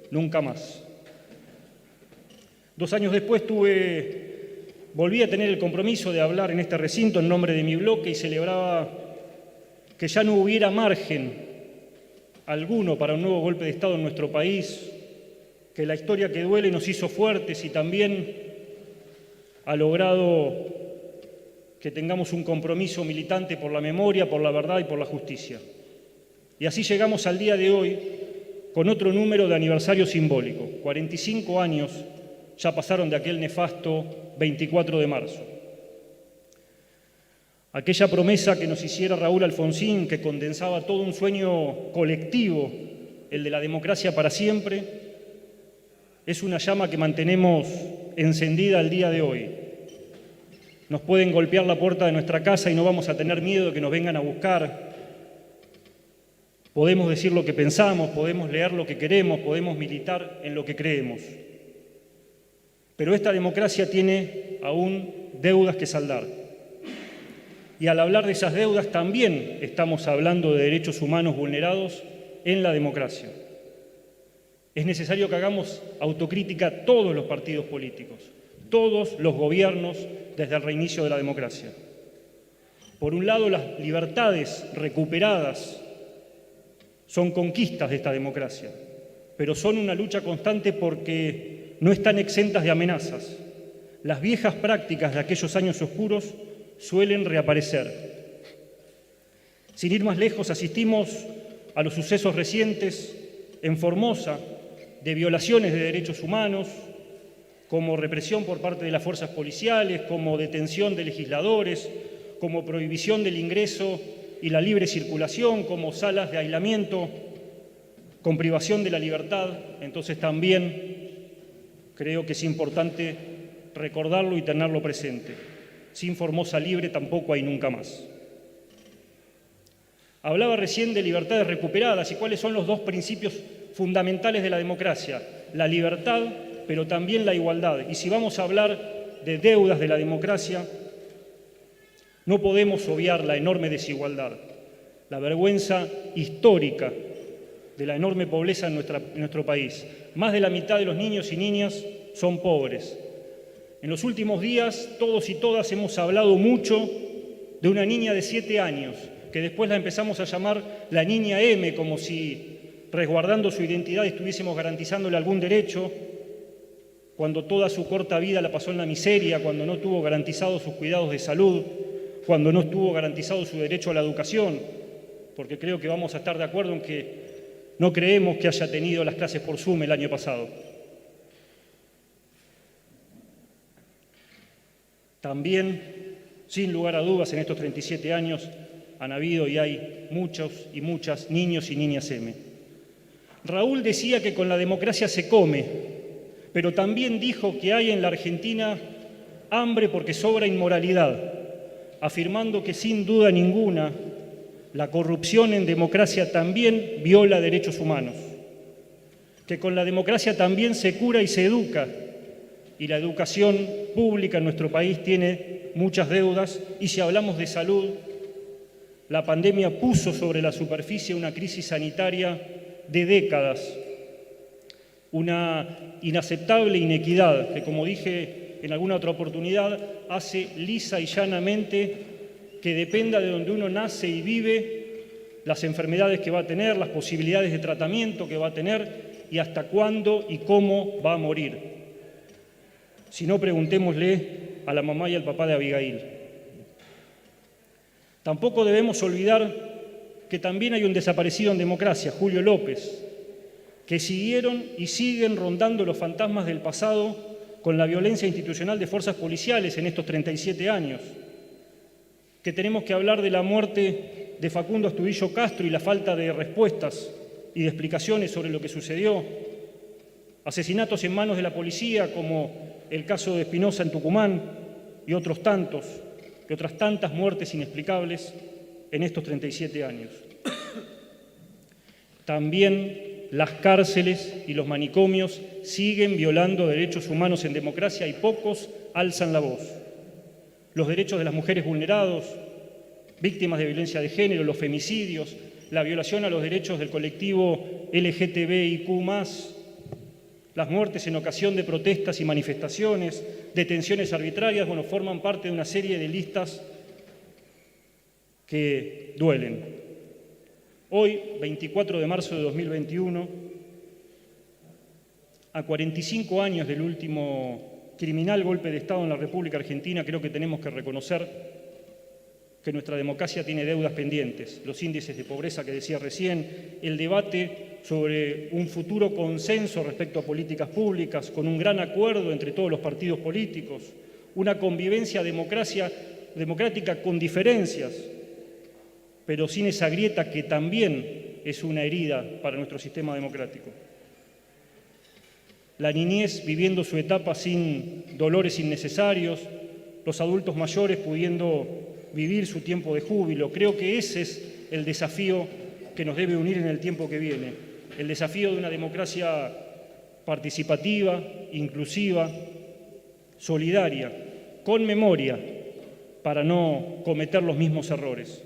Nunca más. 2 años después volví a tener el compromiso de hablar en este recinto en nombre de mi bloque y celebraba que ya no hubiera margen alguno para un nuevo golpe de Estado en nuestro país, que la historia que duele nos hizo fuertes y también ha logrado que tengamos un compromiso militante por la memoria, por la verdad y por la justicia. Y así llegamos al día de hoy con otro número de aniversario simbólico. 45 años ya pasaron de aquel nefasto 24 de marzo. Aquella promesa que nos hiciera Raúl Alfonsín, que condensaba todo un sueño colectivo, el de la democracia para siempre, es una llama que mantenemos encendida al día de hoy. Nos pueden golpear la puerta de nuestra casa y no vamos a tener miedo de que nos vengan a buscar. Podemos decir lo que pensamos, podemos leer lo que queremos, podemos militar en lo que creemos. Pero esta democracia tiene aún deudas que saldar. Y al hablar de esas deudas también estamos hablando de derechos humanos vulnerados en la democracia. Es necesario que hagamos autocrítica todos los partidos políticos, todos los gobiernos desde el reinicio de la democracia. Por un lado, las libertades recuperadas son conquistas de esta democracia, pero son una lucha constante porque no están exentas de amenazas. Las viejas prácticas de aquellos años oscuros suelen reaparecer. Sin ir más lejos, asistimos a los sucesos recientes en Formosa de violaciones de derechos humanos, como represión por parte de las fuerzas policiales, como detención de legisladores, como prohibición del ingreso y la libre circulación, como salas de aislamiento con privación de la libertad. Entonces también creo que es importante recordarlo y tenerlo presente. Sin Formosa libre tampoco hay nunca más. Hablaba recién de libertades recuperadas y cuáles son los 2 principios fundamentales de la democracia: la libertad, pero también la igualdad. Y si vamos a hablar de deudas de la democracia, no podemos obviar la enorme desigualdad, la vergüenza histórica de la enorme pobreza en nuestro país. Más de la mitad de los niños y niñas son pobres. En los últimos días, todos y todas hemos hablado mucho de una niña de 7 años, que después la empezamos a llamar la niña M, como si resguardando su identidad estuviésemos garantizándole algún derecho, cuando toda su corta vida la pasó en la miseria, cuando no tuvo garantizados sus cuidados de salud, cuando no estuvo garantizado su derecho a la educación, porque creo que vamos a estar de acuerdo en que no creemos que haya tenido las clases por Zoom el año pasado. También, sin lugar a dudas, en estos 37 años han habido y hay muchos y muchas niños y niñas M. Raúl decía que con la democracia se come, pero también dijo que hay en la Argentina hambre porque sobra inmoralidad, afirmando que sin duda ninguna la corrupción en democracia también viola derechos humanos, que con la democracia también se cura y se educa, y la educación pública en nuestro país tiene muchas deudas, y si hablamos de salud, la pandemia puso sobre la superficie una crisis sanitaria de décadas, una inaceptable inequidad que, como dije en alguna otra oportunidad, hace lisa y llanamente que dependa de donde uno nace y vive, las enfermedades que va a tener, las posibilidades de tratamiento que va a tener y hasta cuándo y cómo va a morir. Si no, preguntémosle a la mamá y al papá de Abigail. Tampoco debemos olvidar que también hay un desaparecido en democracia, Julio López, que siguieron y siguen rondando los fantasmas del pasado con la violencia institucional de fuerzas policiales en estos 37 años, que tenemos que hablar de la muerte de Facundo Astudillo Castro y la falta de respuestas y de explicaciones sobre lo que sucedió, asesinatos en manos de la policía como el caso de Espinosa en Tucumán y otros tantos, y otras tantas muertes inexplicables en estos 37 años. También las cárceles y los manicomios siguen violando derechos humanos en democracia y pocos alzan la voz. Los derechos de las mujeres vulnerados, víctimas de violencia de género, los femicidios, la violación a los derechos del colectivo LGTBIQ+, las muertes en ocasión de protestas y manifestaciones, detenciones arbitrarias, forman parte de una serie de listas que duelen. Hoy, 24 de marzo de 2021, a 45 años del último criminal golpe de Estado en la República Argentina, creo que tenemos que reconocer que nuestra democracia tiene deudas pendientes, los índices de pobreza que decía recién, el debate sobre un futuro consenso respecto a políticas públicas, con un gran acuerdo entre todos los partidos políticos, una convivencia democrática con diferencias, pero sin esa grieta que también es una herida para nuestro sistema democrático. La niñez viviendo su etapa sin dolores innecesarios, los adultos mayores pudiendo vivir su tiempo de júbilo. Creo que ese es el desafío que nos debe unir en el tiempo que viene, el desafío de una democracia participativa, inclusiva, solidaria, con memoria, para no cometer los mismos errores.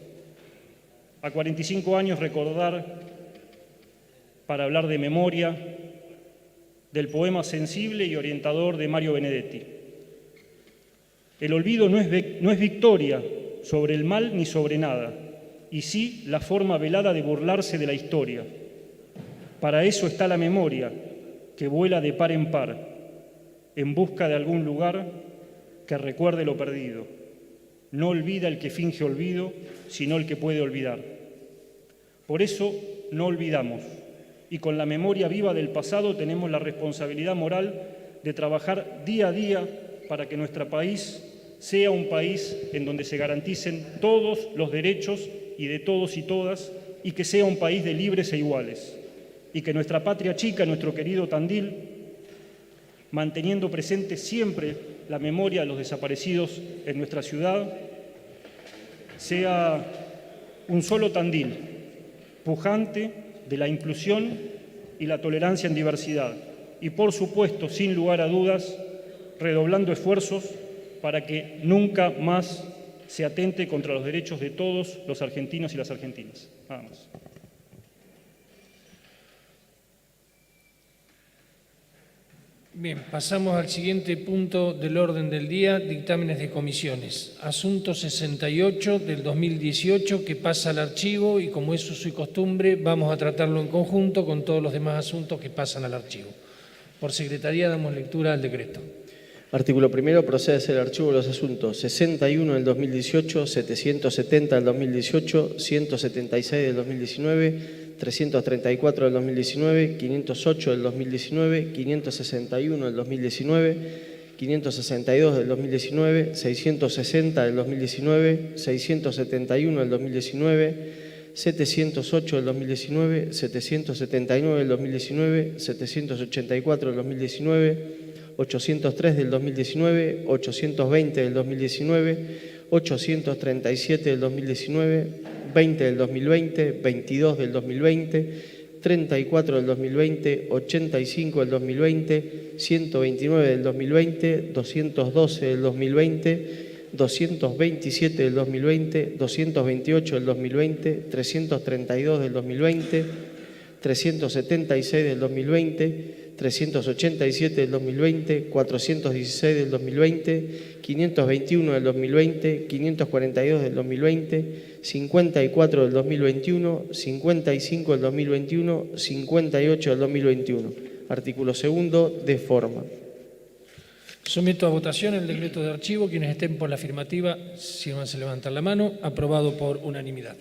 A 45 años recordar, para hablar de memoria, del poema sensible y orientador de Mario Benedetti. El olvido no es victoria sobre el mal ni sobre nada, y sí la forma velada de burlarse de la historia. Para eso está la memoria, que vuela de par en par, en busca de algún lugar que recuerde lo perdido. No olvida el que finge olvido, sino el que puede olvidar. Por eso no olvidamos, y con la memoria viva del pasado tenemos la responsabilidad moral de trabajar día a día para que nuestro país sea un país en donde se garanticen todos los derechos y de todos y todas, y que sea un país de libres e iguales. Y que nuestra patria chica, nuestro querido Tandil, manteniendo presente siempre la memoria de los desaparecidos en nuestra ciudad, sea un solo Tandil, pujante de la inclusión y la tolerancia en diversidad. Y por supuesto, sin lugar a dudas, redoblando esfuerzos para que nunca más se atente contra los derechos de todos los argentinos y las argentinas. Nada más. Bien, pasamos al siguiente punto del orden del día, dictámenes de comisiones. Asunto 68 del 2018 que pasa al archivo y, como es uso y costumbre, vamos a tratarlo en conjunto con todos los demás asuntos que pasan al archivo. Por secretaría damos lectura al decreto. Artículo primero. Procede a hacer archivo de los asuntos 61 del 2018, 770 del 2018, 176 del 2019, 334 del 2019, 508 del 2019, 561 del 2019, 562 del 2019, 660 del 2019, 671 del 2019, 708 del 2019, 779 del 2019, 784 del 2019, 803 del 2019, 820 del 2019, 837 del 2019, 20 del 2020, 22 del 2020, 34 del 2020, 85 del 2020, 129 del 2020, 212 del 2020, 227 del 2020, 228 del 2020, 332 del 2020, 376 del 2020, 387 del 2020, 416 del 2020, 521 del 2020, 542 del 2020, 54 del 2021, 55 del 2021, 58 del 2021. Artículo segundo, de forma. Someto a votación el decreto de archivo. Quienes estén por la afirmativa, sírvanse a levantar la mano. Aprobado por unanimidad.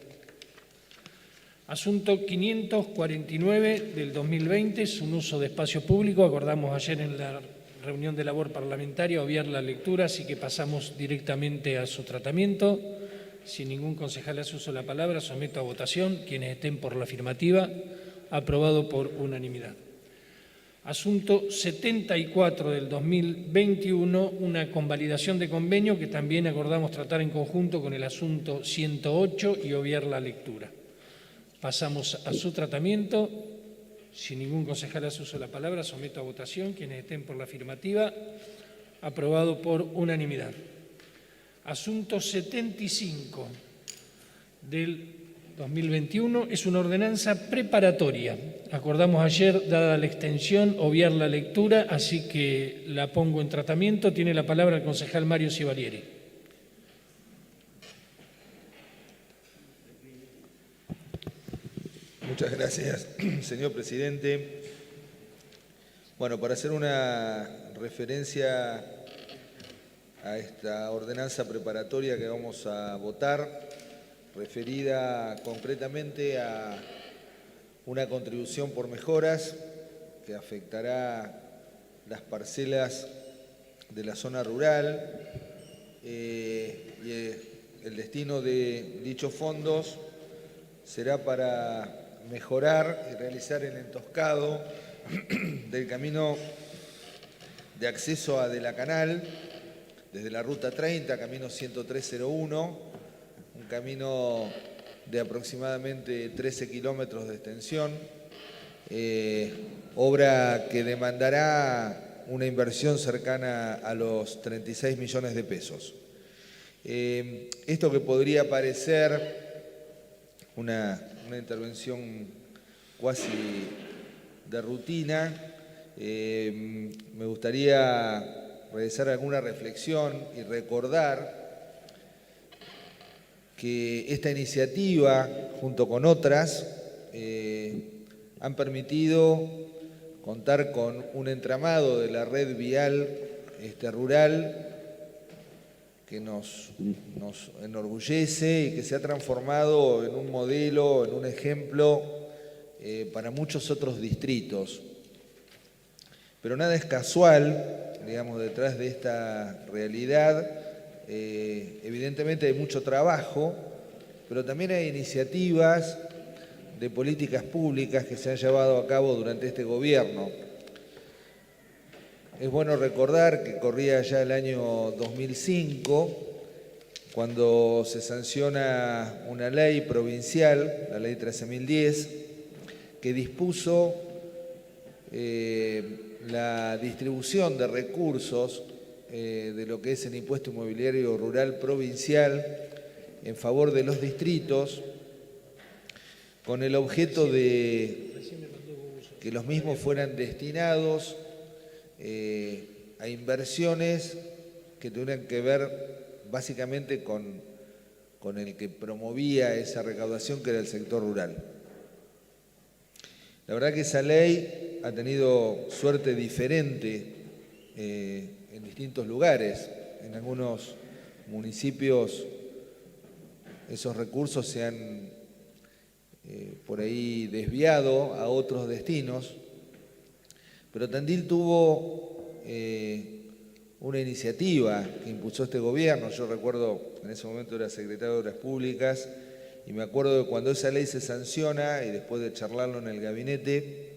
Asunto 549 del 2020, es un uso de espacio público. Acordamos ayer en la reunión de labor parlamentaria obviar la lectura, así que pasamos directamente a su tratamiento. Si ningún concejal hace uso de la palabra, someto a votación. Quienes estén por la afirmativa, aprobado por unanimidad. Asunto 74 del 2021, una convalidación de convenio que también acordamos tratar en conjunto con el asunto 108 y obviar la lectura. Pasamos a su tratamiento. Si ningún concejal hace uso de la palabra, someto a votación. Quienes estén por la afirmativa, aprobado por unanimidad. Asunto 75 del 2021 es una ordenanza preparatoria. Acordamos ayer, dada la extensión, obviar la lectura, así que la pongo en tratamiento. Tiene la palabra el concejal Mario Civalieri. Muchas gracias, señor presidente. Bueno, para hacer una referencia a esta ordenanza preparatoria que vamos a votar, referida concretamente a una contribución por mejoras que afectará las parcelas de la zona rural y el destino de dichos fondos será para mejorar y realizar el entoscado del camino de acceso a De la Canal, desde la Ruta 30, camino 10301, un camino de aproximadamente 13 kilómetros de extensión, obra que demandará una inversión cercana a los 36 millones de pesos. Esto que podría parecer una intervención cuasi de rutina, me gustaría realizar alguna reflexión y recordar que esta iniciativa, junto con otras, han permitido contar con un entramado de la red vial rural que nos enorgullece y que se ha transformado en un modelo, en un ejemplo para muchos otros distritos. Pero nada es casual, digamos, detrás de esta realidad. Evidentemente hay mucho trabajo, pero también hay iniciativas de políticas públicas que se han llevado a cabo durante este gobierno. Es bueno recordar que corría ya el año 2005, cuando se sanciona una ley provincial, la ley 13.010, que dispuso la distribución de recursos de lo que es el impuesto inmobiliario rural provincial en favor de los distritos, con el objeto de que los mismos fueran destinados a inversiones que tuvieran que ver básicamente con el que promovía esa recaudación, que era el sector rural. La verdad que esa ley ha tenido suerte diferente en en distintos lugares. En algunos municipios esos recursos se han por ahí desviado a otros destinos, pero Tandil tuvo una iniciativa que impulsó este gobierno. Yo recuerdo, en ese momento era secretario de Obras Públicas, y me acuerdo de cuando esa ley se sanciona y después de charlarlo en el gabinete,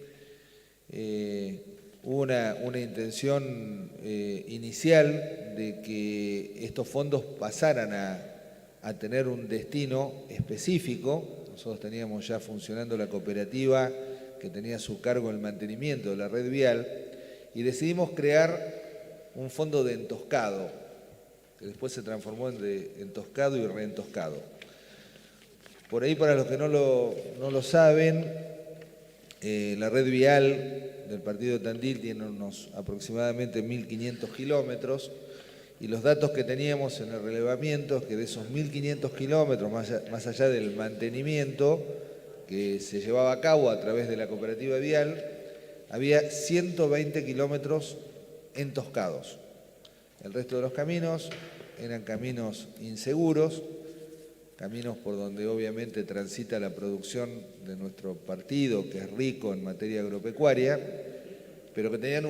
hubo una intención inicial de que estos fondos pasaran a tener un destino específico. Nosotros teníamos ya funcionando la cooperativa que tenía a su cargo el mantenimiento de la red vial y decidimos crear un fondo de entoscado, que después se transformó en de entoscado y reentoscado. Por ahí, para los que no lo saben, la red vial del partido de Tandil tiene unos aproximadamente 1.500 kilómetros y los datos que teníamos en el relevamiento es que de esos 1.500 kilómetros, más allá del mantenimiento que se llevaba a cabo a través de la cooperativa vial, había 120 kilómetros entoscados. El resto de los caminos eran caminos inseguros, caminos por donde obviamente transita la producción de nuestro partido, que es rico en materia agropecuaria, pero que tenían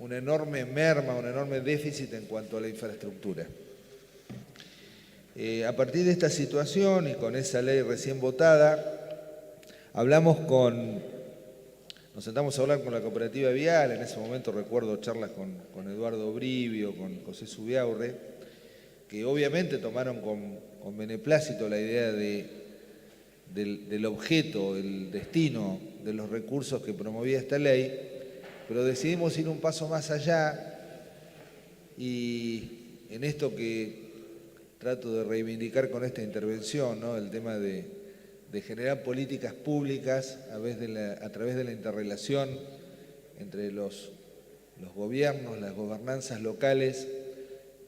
una enorme merma, un enorme déficit en cuanto a la infraestructura. A partir de esta situación y con esa ley recién votada, nos sentamos a hablar con la cooperativa vial. En ese momento recuerdo charlas con Eduardo Brivio, con José Zubiaurre, que obviamente tomaron con beneplácito la idea del objeto, el destino de los recursos que promovía esta ley, pero decidimos ir un paso más allá y en esto que trato de reivindicar con esta intervención, ¿no? El tema de generar políticas públicas a través de la interrelación entre los gobiernos, las gobernanzas locales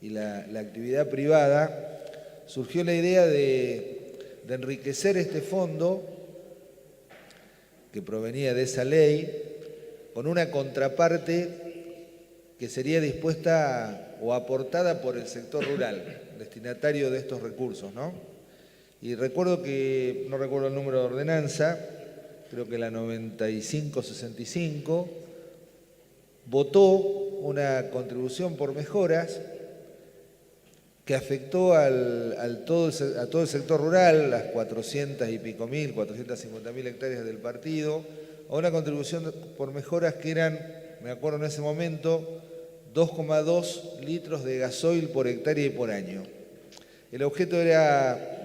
y la actividad privada, surgió la idea de enriquecer este fondo que provenía de esa ley con una contraparte que sería dispuesta o aportada por el sector rural, destinatario de estos recursos, ¿no? Y recuerdo que, no recuerdo el número de ordenanza, creo que la 9565, votó una contribución por mejoras que afectó a todo el sector rural, las 400 y pico mil, 450.000 hectáreas del partido, a una contribución por mejoras que eran, me acuerdo en ese momento, 2,2 litros de gasoil por hectárea y por año. El objeto era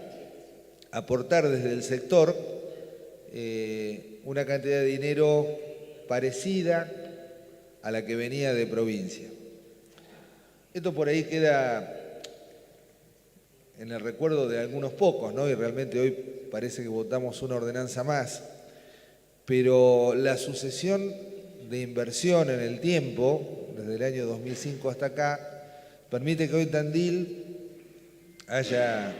aportar desde el sector una cantidad de dinero parecida a la que venía de provincia. Esto por ahí queda en el recuerdo de algunos pocos, ¿no? Y realmente hoy parece que votamos una ordenanza más, pero la sucesión de inversión en el tiempo, desde el año 2005 hasta acá, permite que hoy Tandil haya,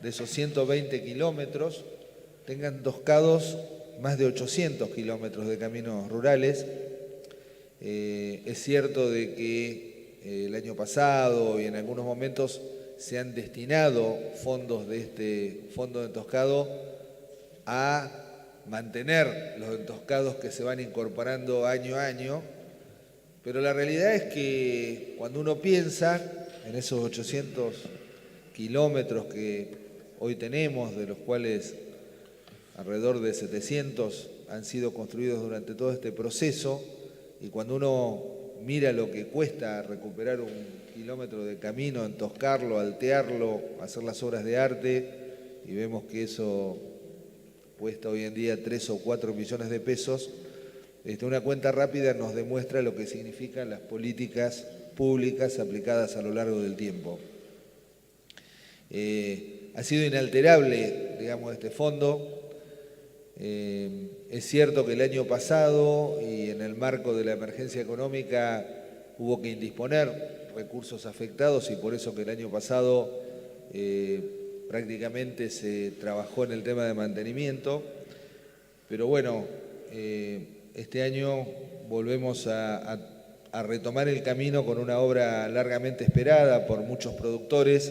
de esos 120 kilómetros, tengan entoscados más de 800 kilómetros de caminos rurales. Es cierto de que el año pasado y en algunos momentos se han destinado fondos de este fondo de entoscado a mantener los entoscados que se van incorporando año a año, pero la realidad es que cuando uno piensa en esos 800 kilómetros que hoy tenemos, de los cuales alrededor de 700 han sido construidos durante todo este proceso, y cuando uno mira lo que cuesta recuperar un kilómetro de camino, entoscarlo, altearlo, hacer las obras de arte, y vemos que eso cuesta hoy en día 3 o 4 millones de pesos, una cuenta rápida nos demuestra lo que significan las políticas públicas aplicadas a lo largo del tiempo. Ha sido inalterable, digamos, este fondo. Es cierto que el año pasado y en el marco de la emergencia económica hubo que indisponer recursos afectados y por eso que el año pasado prácticamente se trabajó en el tema de mantenimiento, pero bueno, este año volvemos a a retomar el camino con una obra largamente esperada por muchos productores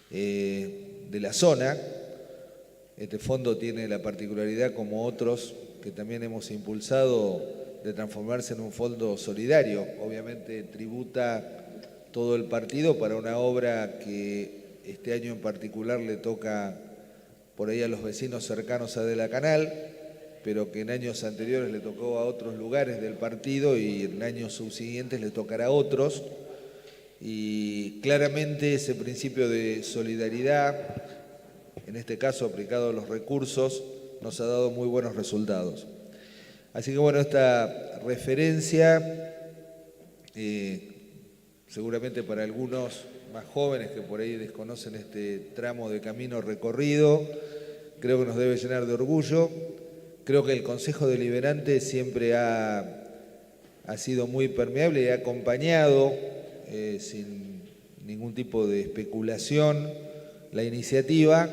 de la zona. Este fondo tiene la particularidad, como otros que también hemos impulsado, de transformarse en un fondo solidario. Obviamente tributa todo el partido para una obra que este año en particular le toca por ahí a los vecinos cercanos a De la Canal, pero que en años anteriores le tocó a otros lugares del partido y en años subsiguientes le tocará a otros. Y claramente ese principio de solidaridad, en este caso aplicado a los recursos, nos ha dado muy buenos resultados. Así que bueno, esta referencia, seguramente para algunos más jóvenes que por ahí desconocen este tramo de camino recorrido, creo que nos debe llenar de orgullo. Creo que el Consejo Deliberante siempre ha sido muy permeable y ha acompañado sin ningún tipo de especulación la iniciativa.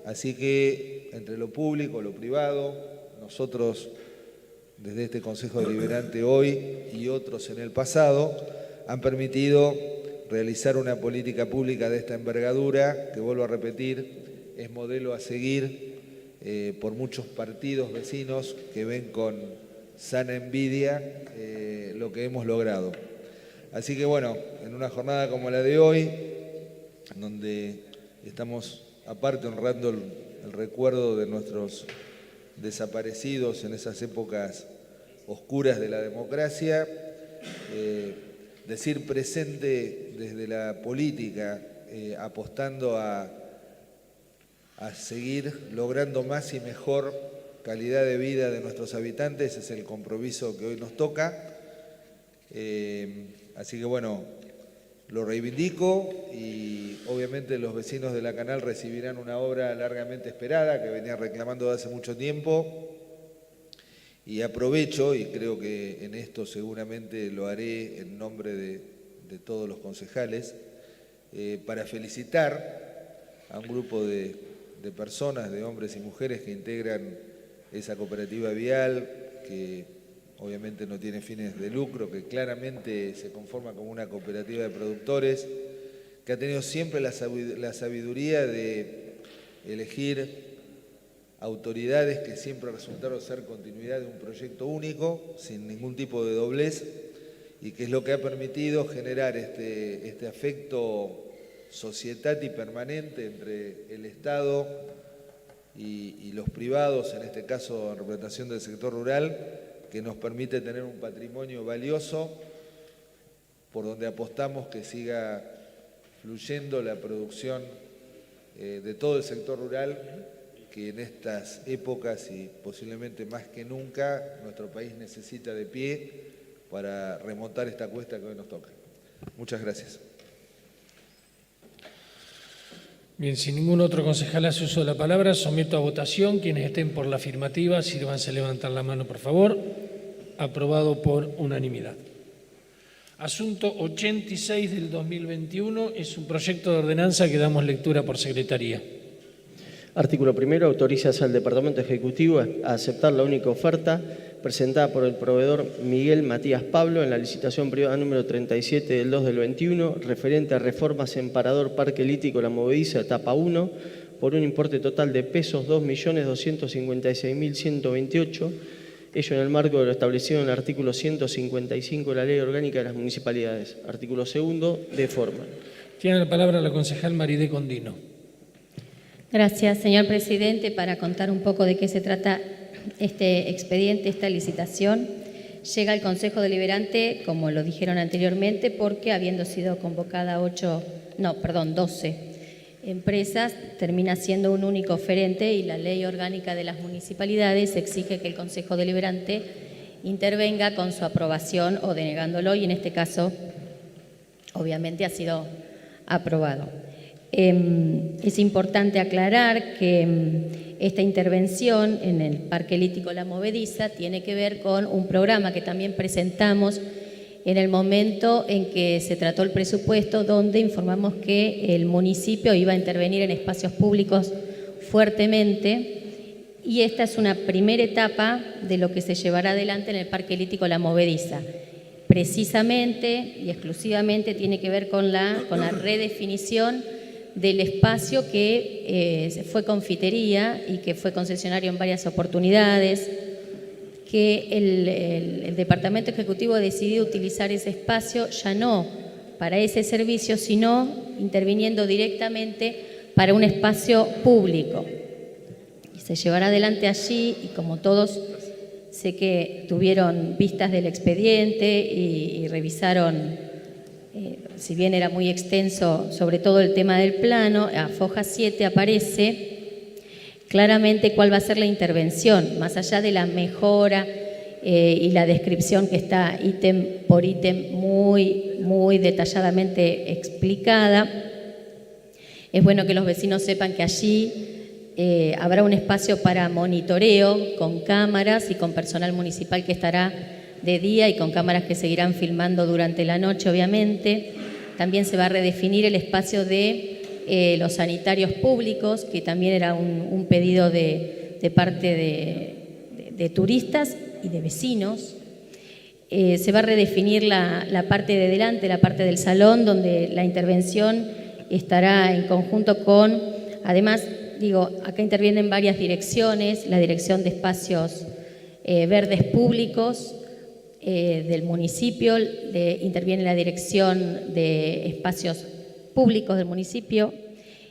Así que entre lo público, lo privado, nosotros desde este Consejo Deliberante hoy y otros en el pasado han permitido realizar una política pública de esta envergadura, que vuelvo a repetir, es modelo a seguir por muchos partidos vecinos que ven con sana envidia lo que hemos logrado. Así que bueno, en una jornada como la de hoy, donde estamos aparte honrando el recuerdo de nuestros desaparecidos en esas épocas oscuras de la democracia, decir presente desde la política, apostando a seguir logrando más y mejor calidad de vida de nuestros habitantes, es el compromiso que hoy nos toca. Así que bueno, lo reivindico y obviamente los vecinos de La Canal recibirán una obra largamente esperada que venía reclamando desde hace mucho tiempo. Y aprovecho, y creo que en esto seguramente lo haré en nombre de todos los concejales, para felicitar a un grupo de personas, de hombres y mujeres que integran esa cooperativa vial, que obviamente no tiene fines de lucro, que claramente se conforma como una cooperativa de productores, que ha tenido siempre la sabiduría de elegir autoridades que siempre resultaron ser continuidad de un proyecto único, sin ningún tipo de doblez, y que es lo que ha permitido generar este afecto societati permanente entre el Estado y los privados, en este caso en representación del sector rural, que nos permite tener un patrimonio valioso por donde apostamos que siga fluyendo la producción de todo el sector rural, que en estas épocas y posiblemente más que nunca nuestro país necesita de pie para remontar esta cuesta que hoy nos toca. Muchas gracias. Bien, si ningún otro concejal hace uso de la palabra, someto a votación. Quienes estén por la afirmativa, sírvanse a levantar la mano, por favor. Aprobado por unanimidad. Asunto 86 del 2021 es un proyecto de ordenanza que damos lectura por secretaría. Artículo primero. Autorizas al Departamento Ejecutivo a aceptar la única oferta presentada por el proveedor Miguel Matías Pablo en la licitación privada número 37 del 2 del 21, referente a reformas en Parador Parque Lítico La Movediza, etapa 1, por un importe total de pesos 2.256.128, ello en el marco de lo establecido en el artículo 155 de la Ley Orgánica de las Municipalidades. Artículo segundo, de forma. Tiene la palabra la concejal Maridé Condino. Gracias, señor presidente. Para contar un poco de qué se trata este expediente, esta licitación, llega al Consejo Deliberante, como lo dijeron anteriormente, porque habiendo sido convocada 12 empresas, termina siendo un único oferente y la Ley Orgánica de las Municipalidades exige que el Consejo Deliberante intervenga con su aprobación o denegándolo, y en este caso, obviamente, ha sido aprobado. Es importante aclarar que esta intervención en el Parque Lítico La Movediza tiene que ver con un programa que también presentamos en el momento en que se trató el presupuesto, donde informamos que el municipio iba a intervenir en espacios públicos fuertemente, y esta es una primera etapa de lo que se llevará adelante en el Parque Lítico La Movediza. precisamente y exclusivamente tiene que ver con la redefinición del espacio que fue confitería y que fue concesionario en varias oportunidades, que el Departamento Ejecutivo ha decidido utilizar ese espacio ya no para ese servicio, sino interviniendo directamente para un espacio público. Y se llevará adelante allí, y como todos sé que tuvieron vistas del expediente y revisaron, si bien era muy extenso, sobre todo el tema del plano, a foja 7 aparece claramente cuál va a ser la intervención, más allá de la mejora y la descripción que está ítem por ítem muy detalladamente explicada. Es bueno que los vecinos sepan que allí habrá un espacio para monitoreo con cámaras y con personal municipal que estará de día y con cámaras que seguirán filmando durante la noche, obviamente. También se va a redefinir el espacio de los sanitarios públicos, que también era un pedido de parte de turistas y de vecinos. Se va a redefinir la parte de delante, la parte del salón, donde la intervención estará en conjunto con, además, acá intervienen varias direcciones, la Dirección de Espacios Verdes Públicos del municipio, interviene la Dirección de Espacios Públicos del municipio,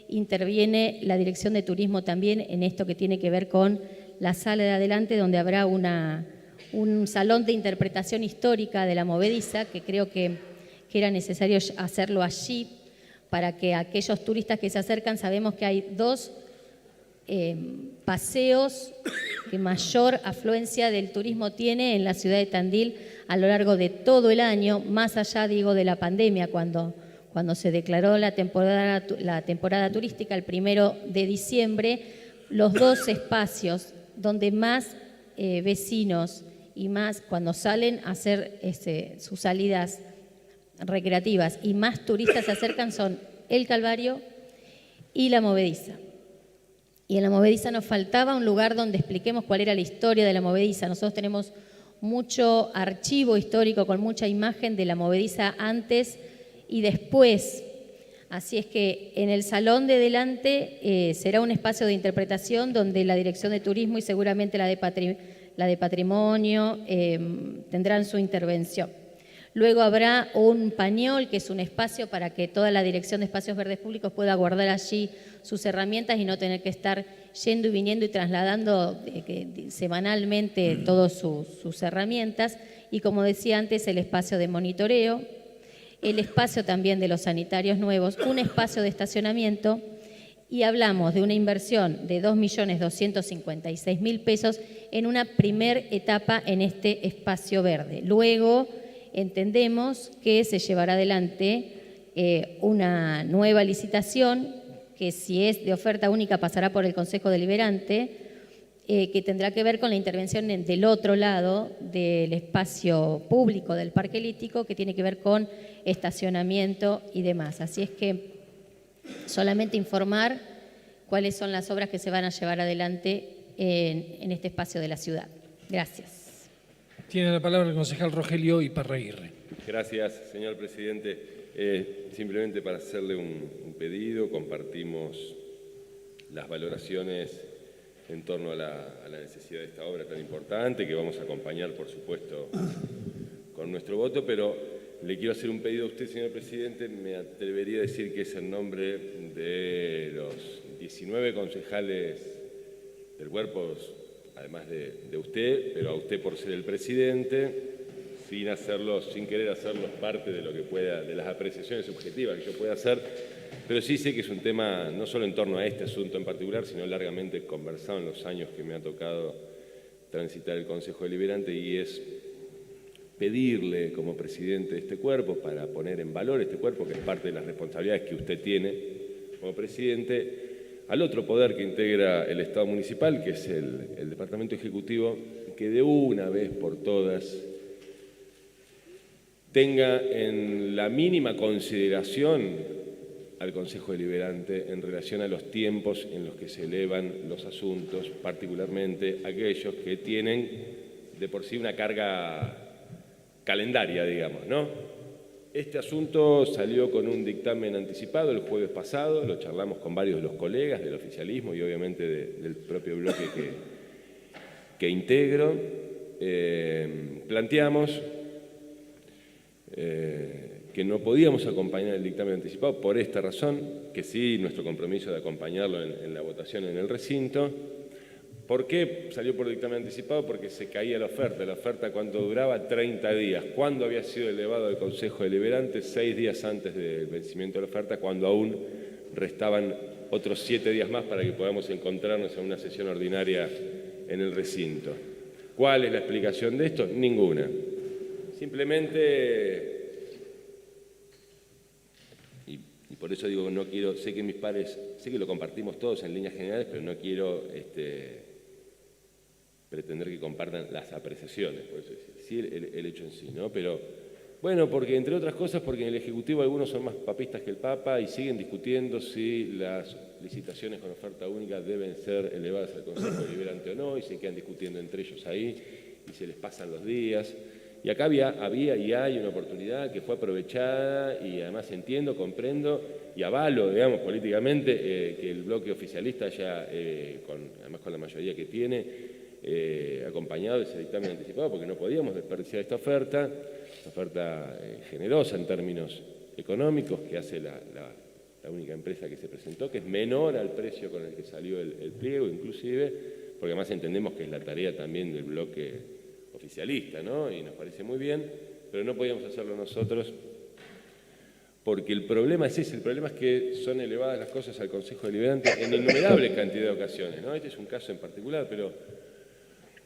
interviene la Dirección de Turismo también en esto que tiene que ver con la sala de adelante, donde habrá un salón de interpretación histórica de la movediza, que creo que era necesario hacerlo allí para que aquellos turistas que se acercan, sabemos que hay dos paseos que mayor afluencia del turismo tiene en la ciudad de Tandil a lo largo de todo el año, más allá, de la pandemia, cuando se declaró la temporada turística el 1 de diciembre, los dos espacios donde más vecinos y más cuando salen a hacer sus salidas recreativas y más turistas se acercan son el Calvario y la movediza. Y en la movediza nos faltaba un lugar donde expliquemos cuál era la historia de la movediza. Nosotros tenemos mucho archivo histórico con mucha imagen de la movediza antes y después. Así es que en el salón de delante será un espacio de interpretación donde la Dirección de Turismo y seguramente la de Patrimonio tendrán su intervención. Luego habrá un pañol, que es un espacio para que toda la Dirección de Espacios Verdes Públicos pueda guardar allí sus herramientas y no tener que estar yendo y viniendo y trasladando semanalmente todas sus herramientas. Y como decía antes, el espacio de monitoreo, el espacio también de los sanitarios nuevos, un espacio de estacionamiento, y hablamos de una inversión de 2.256.000 pesos en una primer etapa en este espacio verde. Luego entendemos que se llevará adelante una nueva licitación que, si es de oferta única, pasará por el Consejo Deliberante, que tendrá que ver con la intervención del otro lado del espacio público del Parque Elíptico, que tiene que ver con estacionamiento y demás. Así es que solamente informar cuáles son las obras que se van a llevar adelante en este espacio de la ciudad. Gracias. Tiene la palabra el concejal Rogelio Iparraguirre. Gracias, señor presidente. Simplemente para hacerle un pedido, compartimos las valoraciones en torno a la necesidad de esta obra tan importante, que vamos a acompañar, por supuesto, con nuestro voto, pero le quiero hacer un pedido a usted, señor presidente. Me atrevería a decir que es en nombre de los 19 concejales del cuerpo, además de usted, pero a usted por ser el presidente, sin querer hacerlos parte de lo que pueda, de las apreciaciones subjetivas que yo pueda hacer, pero sí sé que es un tema no solo en torno a este asunto en particular, sino largamente conversado en los años que me ha tocado transitar el Consejo Deliberante, y es pedirle como presidente de este cuerpo, para poner en valor este cuerpo, que es parte de las responsabilidades que usted tiene como presidente, al otro poder que integra el Estado municipal, que es el Departamento Ejecutivo, que de una vez por todas tenga en la mínima consideración al Consejo Deliberante en relación a los tiempos en los que se elevan los asuntos, particularmente aquellos que tienen de por sí una carga calendaria, digamos, ¿no? Este asunto salió con un dictamen anticipado el jueves pasado, lo charlamos con varios de los colegas del oficialismo y obviamente del propio bloque que integro. Planteamos que no podíamos acompañar el dictamen anticipado por esta razón, que sí, nuestro compromiso de acompañarlo en la votación en el recinto. ¿Por qué salió por dictamen anticipado? Porque se caía la oferta cuando duraba 30 días. ¿Cuándo había sido elevado al Consejo Deliberante? 6 días antes del vencimiento de la oferta, cuando aún restaban otros 7 días más para que podamos encontrarnos en una sesión ordinaria en el recinto. ¿Cuál es la explicación de esto? Ninguna. Simplemente, y por eso digo, no quiero, sé que mis pares, sé que lo compartimos todos en líneas generales, pero no quiero pretender que compartan las apreciaciones, por eso sí el hecho en sí, ¿no? Pero bueno, porque entre otras cosas, porque en el Ejecutivo algunos son más papistas que el Papa y siguen discutiendo si las licitaciones con oferta única deben ser elevadas al Consejo Deliberante o no, y se quedan discutiendo entre ellos ahí y se les pasan los días. Y acá había y hay una oportunidad que fue aprovechada y además entiendo, comprendo y avalo, digamos, políticamente que el bloque oficialista haya, además con la mayoría que tiene, acompañado ese dictamen anticipado, porque no podíamos desperdiciar esta oferta, una oferta generosa en términos económicos que hace la única empresa que se presentó, que es menor al precio con el que salió el pliego inclusive, porque además entendemos que es la tarea también del bloque oficialista, ¿no? Y nos parece muy bien, pero no podíamos hacerlo nosotros porque el problema es ese, el problema es que son elevadas las cosas al Consejo Deliberante en innumerables cantidad de ocasiones, ¿no? Este es un caso en particular, pero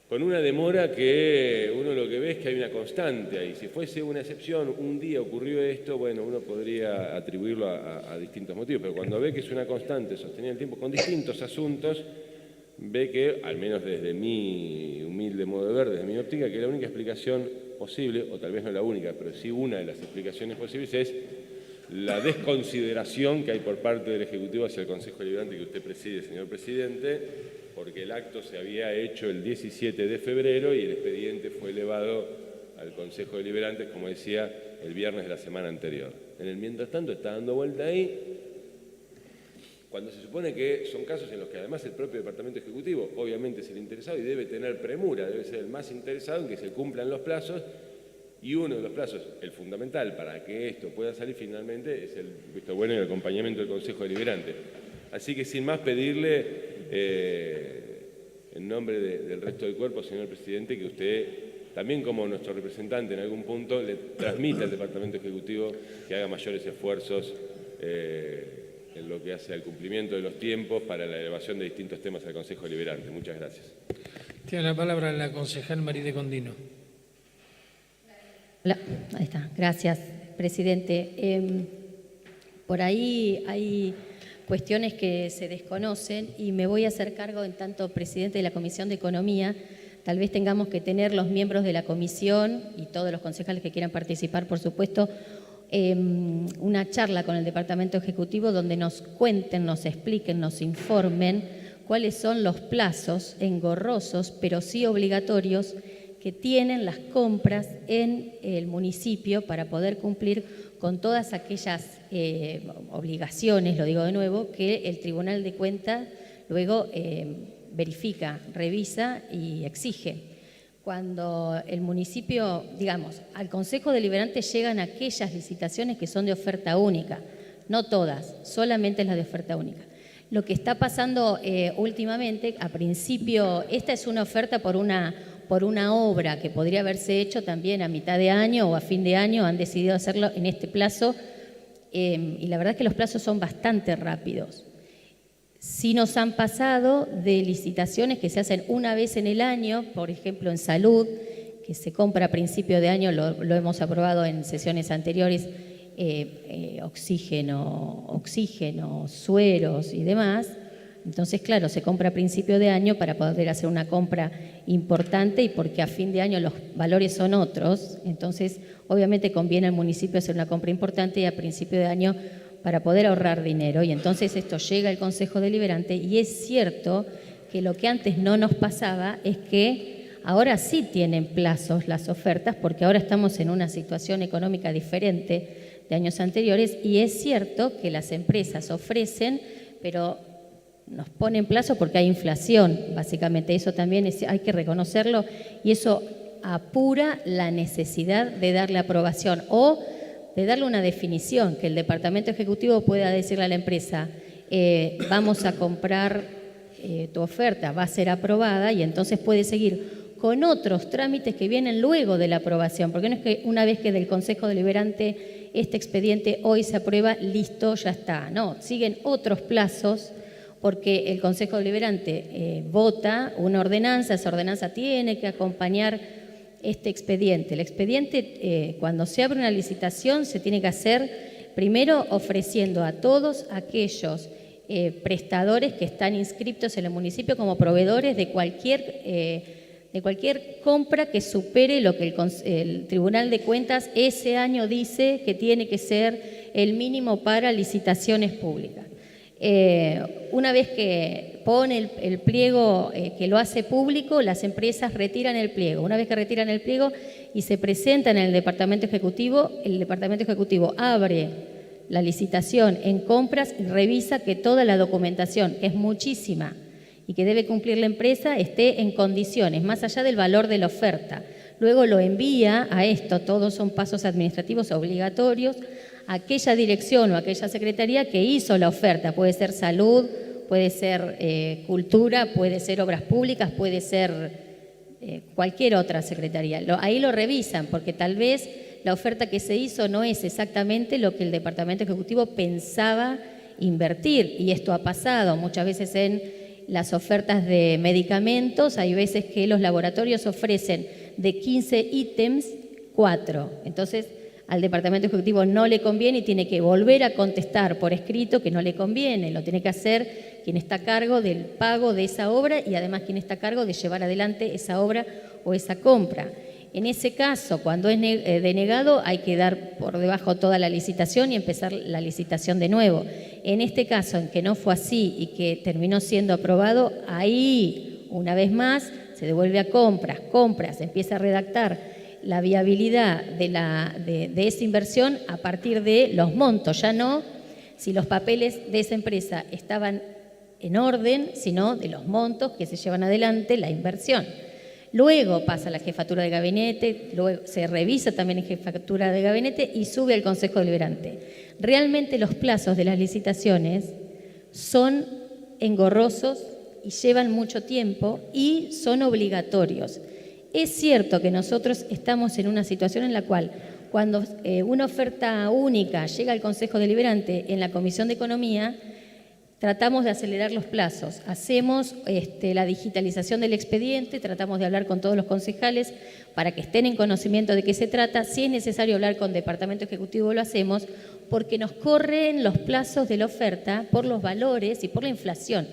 con una demora que uno lo que ve es que hay una constante ahí. Si fuese una excepción, un día ocurrió esto, bueno, uno podría atribuirlo a distintos motivos, pero cuando ve que es una constante sostenida en el tiempo con distintos asuntos, ve que, al menos desde mi humilde modo de ver, desde mi óptica, que la única explicación posible, o tal vez no la única, pero sí una de las explicaciones posibles es la desconsideración que hay por parte del Ejecutivo hacia el Consejo Deliberante que usted preside, señor presidente, porque el acto se había hecho el 17 de febrero y el expediente fue elevado al Consejo Deliberante, como decía, el viernes de la semana anterior. En el mientras tanto está dando vuelta ahí, cuando se supone que son casos en los que además el propio Departamento Ejecutivo obviamente es el interesado y debe tener premura, debe ser el más interesado en que se cumplan los plazos, y uno de los plazos, el fundamental para que esto pueda salir finalmente, es el visto bueno y el acompañamiento del Consejo Deliberante. Así que sin más pedirle, en nombre del resto del cuerpo, señor presidente, que usted, también como nuestro representante en algún punto, le transmita al Departamento Ejecutivo que haga mayores esfuerzos en lo que hace al cumplimiento de los tiempos para la elevación de distintos temas al Consejo Deliberante. Muchas gracias. Tiene la palabra la concejal Maride Condino. Ahí está. Gracias, presidente. Por ahí hay cuestiones que se desconocen y me voy a hacer cargo, en tanto presidente de la Comisión de Economía. Tal vez tengamos que tener los miembros de la comisión y todos los concejales que quieran participar, por supuesto, una charla con el Departamento Ejecutivo donde nos cuenten, nos expliquen, nos informen cuáles son los plazos engorrosos, pero sí obligatorios, que tienen las compras en el municipio para poder cumplir con todas aquellas obligaciones, lo digo de nuevo, que el Tribunal de Cuentas luego verifica, revisa y exige. Cuando el municipio, digamos, al Consejo Deliberante llegan aquellas licitaciones que son de oferta única, no todas, solamente las de oferta única. Lo que está pasando últimamente, a principio, esta es una oferta por una obra que podría haberse hecho también a mitad de año o a fin de año, han decidido hacerlo en este plazo y la verdad es que los plazos son bastante rápidos. Sí nos han pasado de licitaciones que se hacen una vez en el año, por ejemplo en salud, que se compra a principio de año, lo hemos aprobado en sesiones anteriores, oxígeno, sueros y demás. Entonces, claro, se compra a principio de año para poder hacer una compra importante y porque a fin de año los valores son otros. Entonces, obviamente conviene al municipio hacer una compra importante y a principio de año para poder ahorrar dinero. Y entonces esto llega al Consejo Deliberante y es cierto que lo que antes no nos pasaba es que ahora sí tienen plazos las ofertas, porque ahora estamos en una situación económica diferente de años anteriores, y es cierto que las empresas ofrecen, pero nos ponen plazo porque hay inflación, básicamente. Eso también hay que reconocerlo, y eso apura la necesidad de darle aprobación o de darle una definición, que el Departamento Ejecutivo pueda decirle a la empresa, vamos a comprar tu oferta, va a ser aprobada, y entonces puede seguir con otros trámites que vienen luego de la aprobación, porque no es que una vez que del Consejo Deliberante este expediente hoy se aprueba, listo, ya está. No, siguen otros plazos, porque el Consejo Deliberante vota una ordenanza, esa ordenanza tiene que acompañar este expediente. El expediente, cuando se abre una licitación, se tiene que hacer primero ofreciendo a todos aquellos prestadores que están inscritos en el municipio como proveedores de cualquier compra que supere lo que el Tribunal de Cuentas ese año dice que tiene que ser el mínimo para licitaciones públicas. Una vez que pone el pliego, que lo hace público, las empresas retiran el pliego. Una vez que retiran el pliego y se presentan en el Departamento Ejecutivo, el Departamento Ejecutivo abre la licitación en compras y revisa que toda la documentación, que es muchísima y que debe cumplir la empresa, esté en condiciones, más allá del valor de la oferta. Luego lo envía a esto, todos son pasos administrativos obligatorios, a aquella dirección o aquella secretaría que hizo la oferta. Puede ser salud, puede ser cultura, puede ser obras públicas, puede ser cualquier otra secretaría. Ahí lo revisan, porque tal vez la oferta que se hizo no es exactamente lo que el Departamento Ejecutivo pensaba invertir, y esto ha pasado muchas veces en las ofertas de medicamentos. Hay veces que los laboratorios ofrecen de 15 ítems, 4. Entonces, al Departamento Ejecutivo no le conviene y tiene que volver a contestar por escrito que no le conviene. Lo tiene que hacer quien está a cargo del pago de esa obra y además quien está a cargo de llevar adelante esa obra o esa compra. En ese caso, cuando es denegado, hay que dar por debajo toda la licitación y empezar la licitación de nuevo. En este caso, en que no fue así y que terminó siendo aprobado, ahí, una vez más, se devuelve a compras, se empieza a redactar la viabilidad de esa inversión a partir de los montos, ya no si los papeles de esa empresa estaban en orden, sino de los montos que se llevan adelante la inversión. Luego pasa a la jefatura de gabinete, luego se revisa también en jefatura de gabinete y sube al Consejo Deliberante. Realmente los plazos de las licitaciones son engorrosos y llevan mucho tiempo y son obligatorios. Es cierto que nosotros estamos en una situación en la cual cuando una oferta única llega al Consejo Deliberante en la Comisión de Economía, tratamos de acelerar los plazos, hacemos la digitalización del expediente, tratamos de hablar con todos los concejales para que estén en conocimiento de qué se trata. Si es necesario hablar con Departamento Ejecutivo, lo hacemos, porque nos corren los plazos de la oferta por los valores y por la inflación.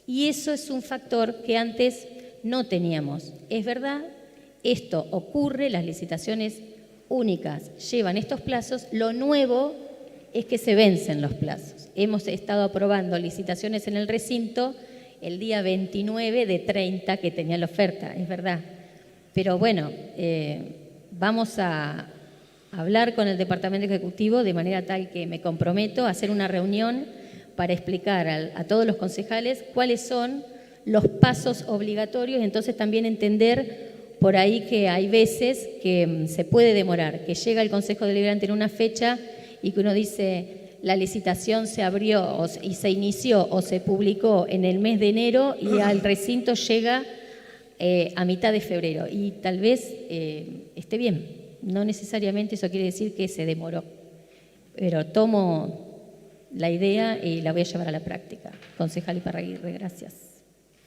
Y eso es un factor que antes no teníamos. Es verdad, esto ocurre, las licitaciones únicas llevan estos plazos, lo nuevo es que se vencen los plazos. Hemos estado aprobando licitaciones en el recinto el día 29 de 30 que tenía la oferta, es verdad. Pero bueno, vamos a hablar con el Departamento Ejecutivo de manera tal que me comprometo a hacer una reunión para explicar a todos los concejales cuáles son los pasos obligatorios y entonces también entender por ahí que hay veces que se puede demorar, que llega el Consejo Deliberante en una fecha y que uno dice la licitación se abrió y se inició o se publicó en el mes de enero y al recinto llega a mitad de febrero y tal vez esté bien. No necesariamente eso quiere decir que se demoró, pero tomo la idea y la voy a llevar a la práctica. Concejal Iparraguirre, gracias.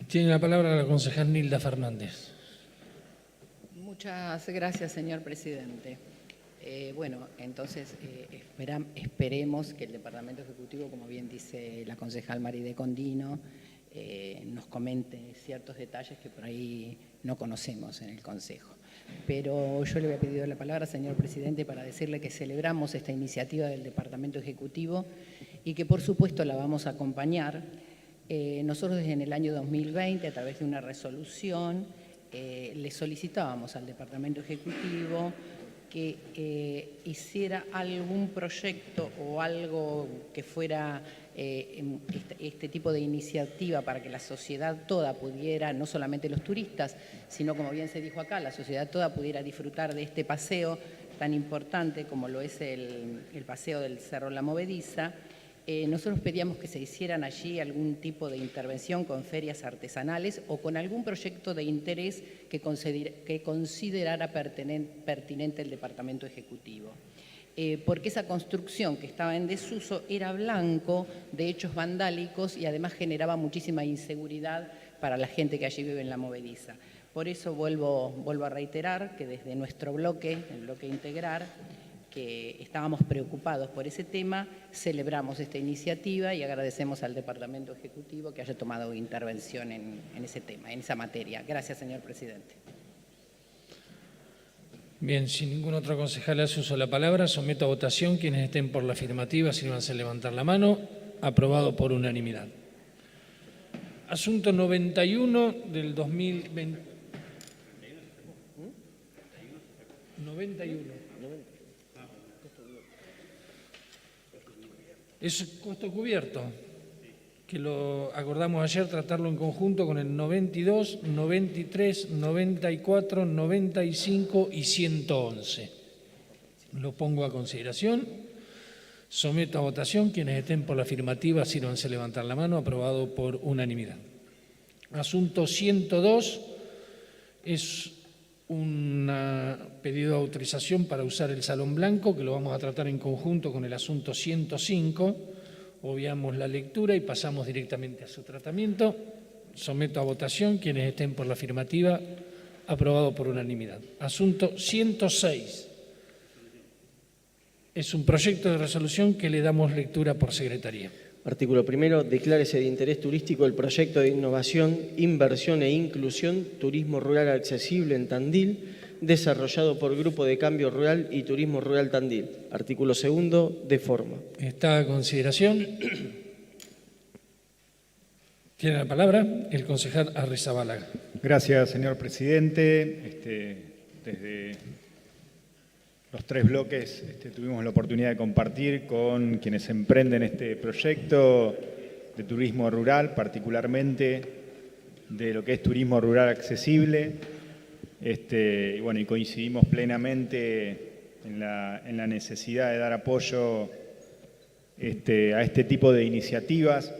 Tiene la palabra la concejal Nilda Fernández. Muchas gracias, señor presidente. Bueno, entonces esperemos que el Departamento Ejecutivo, como bien dice la concejal Maride Condino, nos comente ciertos detalles que por ahí no conocemos en el Consejo. Pero yo le había pedido la palabra, señor presidente, para decirle que celebramos esta iniciativa del Departamento Ejecutivo y que por supuesto la vamos a acompañar. Nosotros desde el año 2020, a través de una resolución, le solicitábamos al Departamento Ejecutivo que hiciera algún proyecto o algo que fuera este tipo de iniciativa para que la sociedad toda pudiera, no solamente los turistas, sino como bien se dijo acá, la sociedad toda pudiera disfrutar de este paseo tan importante como lo es el paseo del Cerro La Movediza. Nosotros pedíamos que se hicieran allí algún tipo de intervención con ferias artesanales o con algún proyecto de interés que considerara pertinente el Departamento Ejecutivo. Porque esa construcción que estaba en desuso era blanco de hechos vandálicos y además generaba muchísima inseguridad para la gente que allí vive en La Movediza. Por eso vuelvo a reiterar que desde nuestro bloque, el bloque Integrar, que estábamos preocupados por ese tema, celebramos esta iniciativa y agradecemos al Departamento Ejecutivo que haya tomado intervención en ese tema, en esa materia. Gracias, señor presidente. Bien, si ningún otro concejal hace uso de la palabra, someto a votación. Quienes estén por la afirmativa, sírvanse a levantar la mano. Aprobado por unanimidad. Asunto 91 del 2020. 91. Es costo cubierto, que lo acordamos ayer tratarlo en conjunto con el 92, 93, 94, 95 y 111. Lo pongo a consideración. Someto a votación. Quienes estén por la afirmativa, sírvanse a levantar la mano. Aprobado por unanimidad. Asunto 102 es un pedido de autorización para usar el Salón Blanco, que lo vamos a tratar en conjunto con el asunto 105. Obviamos la lectura y pasamos directamente a su tratamiento. Someto a votación. Quienes estén por la afirmativa, aprobado por unanimidad. Asunto 106. Es un proyecto de resolución que le damos lectura por secretaría. Artículo primero. Declárese de interés turístico el proyecto de innovación, inversión e inclusión Turismo Rural Accesible en Tandil, desarrollado por Grupo de Cambio Rural y Turismo Rural Tandil. Artículo segundo. De forma. Está a consideración. Tiene la palabra el concejal Arrizabalaga. Gracias, señor presidente. Desde los tres bloques tuvimos la oportunidad de compartir con quienes emprenden este proyecto de turismo rural, particularmente de lo que es turismo rural accesible. Y coincidimos plenamente en la necesidad de dar apoyo a este tipo de iniciativas.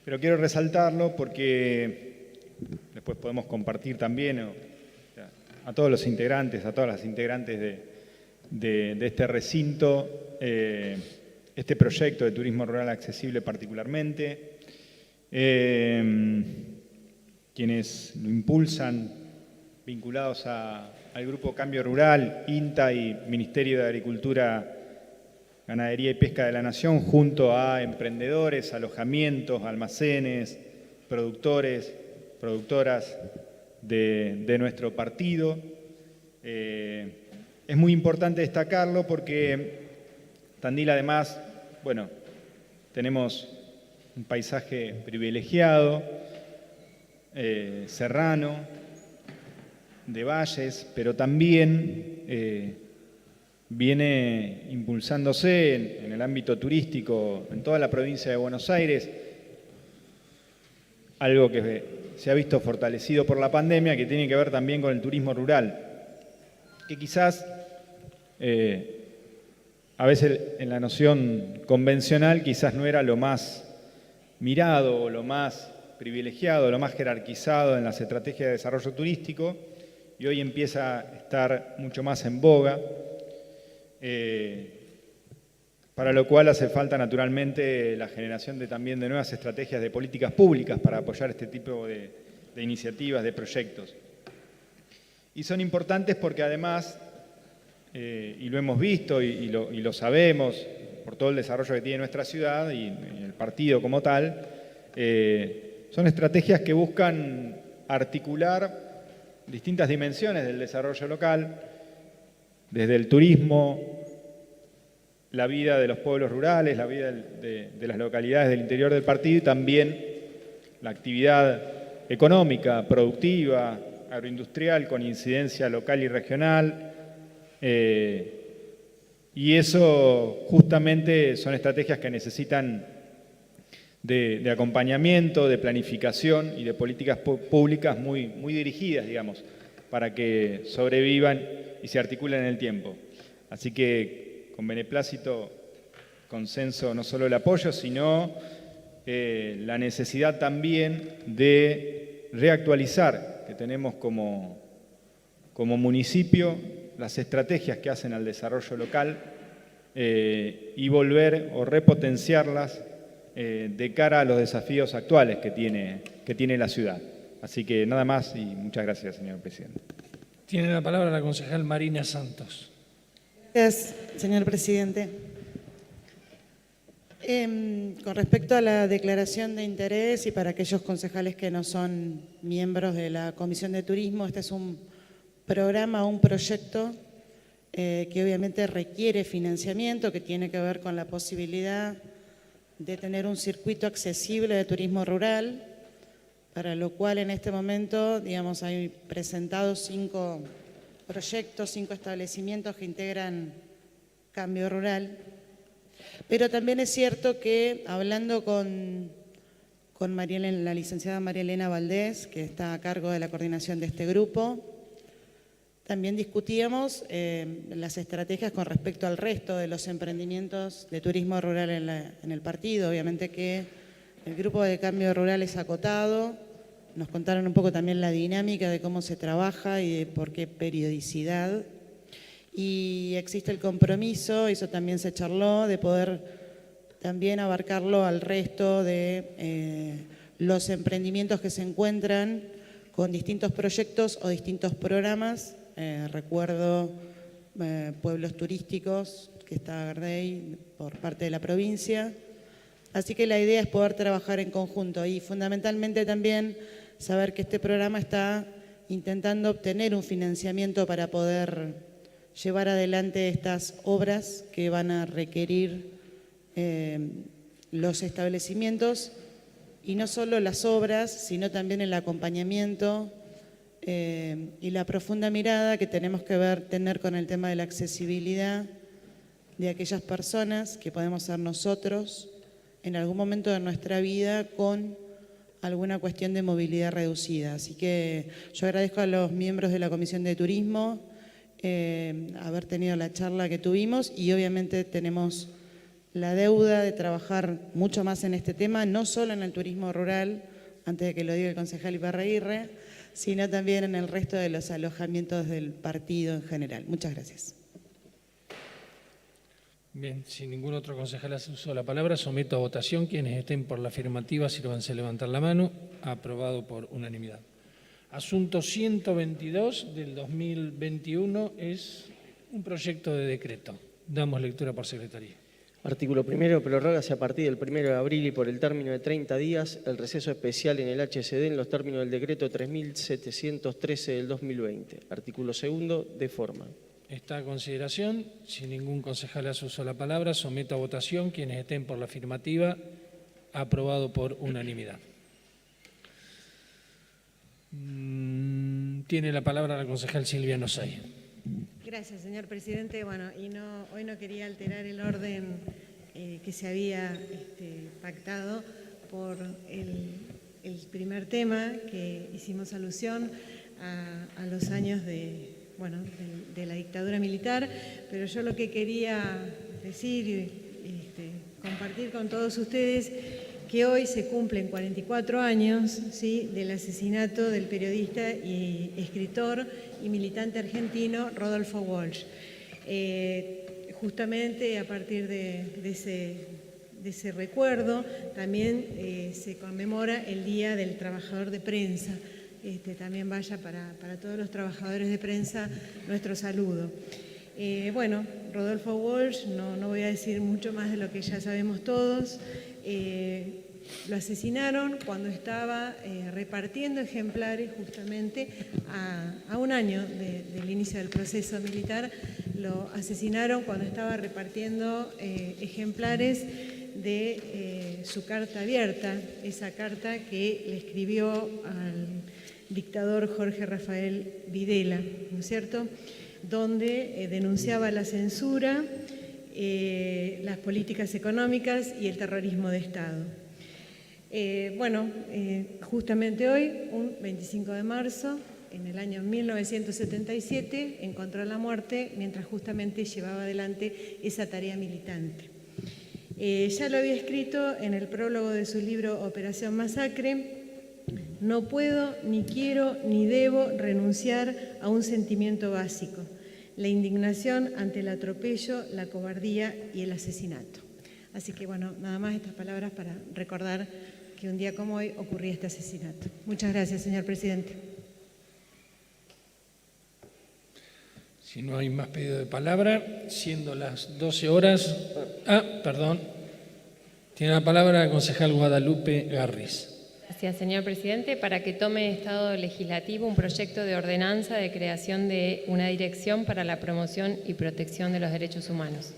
Pero quiero resaltarlo porque después podemos compartir también a todos los integrantes, a todas las integrantes de este recinto, este proyecto de turismo rural accesible particularmente. Quienes lo impulsan, vinculados al Grupo Cambio Rural, INTA y Ministerio de Agricultura, Ganadería y Pesca de la Nación, junto a emprendedores, alojamientos, almacenes, productores, productoras de nuestro partido. Es muy importante destacarlo porque Tandil, además, tenemos un paisaje privilegiado, serrano, de valles, pero también viene impulsándose en el ámbito turístico en toda la provincia de Buenos Aires, algo que se ha visto fortalecido por la pandemia, que tiene que ver también con el turismo rural, que quizás a veces en la noción convencional quizás no era lo más mirado o lo más privilegiado, lo más jerarquizado en las estrategias de desarrollo turístico, y hoy empieza a estar mucho más en boga, para lo cual hace falta naturalmente la generación también de nuevas estrategias de políticas públicas para apoyar este tipo de iniciativas, de proyectos. Y son importantes porque además, y lo hemos visto y lo sabemos por todo el desarrollo que tiene nuestra ciudad y el partido como tal, son estrategias que buscan articular distintas dimensiones del desarrollo local, desde el turismo, la vida de los pueblos rurales, la vida de las localidades del interior del partido y también la actividad económica, productiva, agroindustrial, con incidencia local y regional. Y eso justamente son estrategias que necesitan de acompañamiento, de planificación y de políticas públicas muy dirigidas, digamos, para que sobrevivan y se articulen en el tiempo. Así que, con beneplácito, consenso no solo el apoyo, sino la necesidad también de reactualizar, que tenemos como municipio, las estrategias que hacen al desarrollo local y volver o repotenciarlas de cara a los desafíos actuales que tiene la ciudad. Así que nada más y muchas gracias, señor presidente. Tiene la palabra la concejal Marina Santos. Gracias, señor presidente. Con respecto a la declaración de interés y para aquellos concejales que no son miembros de la Comisión de Turismo, este es un programa, un proyecto que obviamente requiere financiamiento, que tiene que ver con la posibilidad de tener un circuito accesible de turismo rural, para lo cual en este momento, digamos, hay presentados 5 proyectos, 5 establecimientos que integran Cambio Rural. Pero también es cierto que hablando con la licenciada María Elena Valdés, que está a cargo de la coordinación de este grupo, también discutíamos las estrategias con respecto al resto de los emprendimientos de turismo rural en el partido. Obviamente que el grupo de Cambio Rural es acotado. Nos contaron un poco también la dinámica de cómo se trabaja y de por qué periodicidad. Y existe el compromiso, eso también se charló, de poder también abarcarlo al resto de los emprendimientos que se encuentran con distintos proyectos o distintos programas. Recuerdo pueblos turísticos, que está Gardey por parte de la provincia. Así que la idea es poder trabajar en conjunto y fundamentalmente también saber que este programa está intentando obtener un financiamiento para poder llevar adelante estas obras que van a requerir los establecimientos, y no solo las obras, sino también el acompañamiento y la profunda mirada que tenemos que tener con el tema de la accesibilidad de aquellas personas que podemos ser nosotros en algún momento de nuestra vida con alguna cuestión de movilidad reducida. Así que yo agradezco a los miembros de la Comisión de Turismo haber tenido la charla que tuvimos, y obviamente tenemos la deuda de trabajar mucho más en este tema, no solo en el turismo rural, antes de que lo diga el concejal Iparraguirre, sino también en el resto de los alojamientos del partido en general. Muchas gracias. Bien, si ningún otro concejal hace uso de la palabra, someto a votación. Quienes estén por la afirmativa, sírvanse a levantar la mano. Aprobado por unanimidad. Asunto 122 del 2021 es un proyecto de decreto. Damos lectura por secretaría. Artículo primero, prorrógase a partir del 1 de abril y por el término de 30 días el receso especial en el HCD en los términos del decreto 3713 del 2020. Artículo segundo, de forma. Está a consideración. Si ningún concejal hace uso de la palabra, someto a votación. Quienes estén por la afirmativa, aprobado por unanimidad. Tiene la palabra la concejal Silvia Nosay. Gracias, señor presidente. Bueno, hoy no quería alterar el orden que se había pactado por el primer tema, que hicimos alusión a los años de la dictadura militar, pero yo lo que quería decir y compartir con todos ustedes que hoy se cumplen 44 años, ¿sí?, del asesinato del periodista y escritor y militante argentino Rodolfo Walsh. Justamente a partir de ese recuerdo también se conmemora el Día del Trabajador de Prensa. También vaya para todos los trabajadores de prensa nuestro saludo. Rodolfo Walsh, no voy a decir mucho más de lo que ya sabemos todos. Lo asesinaron cuando estaba repartiendo ejemplares justamente a un año del inicio del proceso militar. Lo asesinaron cuando estaba repartiendo ejemplares de su carta abierta, esa carta que le escribió al dictador Jorge Rafael Videla, ¿no es cierto?, donde denunciaba la censura, las políticas económicas y el terrorismo de Estado. Justamente hoy, un 25 de marzo, en el año 1977, encontró la muerte mientras justamente llevaba adelante esa tarea militante. Ya lo había escrito en el prólogo de su libro Operación Masacre: no puedo, ni quiero, ni debo renunciar a un sentimiento básico: la indignación ante el atropello, la cobardía y el asesinato. Así que, nada más estas palabras para recordar que un día como hoy ocurría este asesinato. Muchas gracias, señor presidente. Si no hay más pedido de palabra, siendo las 12 horas... perdón. Tiene la palabra la concejal Guadalupe Garris. Gracias, señor presidente. Para que tome estado legislativo un proyecto de ordenanza de creación de una dirección para la promoción y protección de los derechos humanos.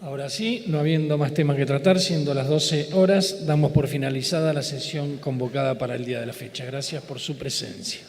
Ahora sí, no habiendo más temas que tratar, siendo las 12 horas, damos por finalizada la sesión convocada para el día de la fecha. Gracias por su presencia.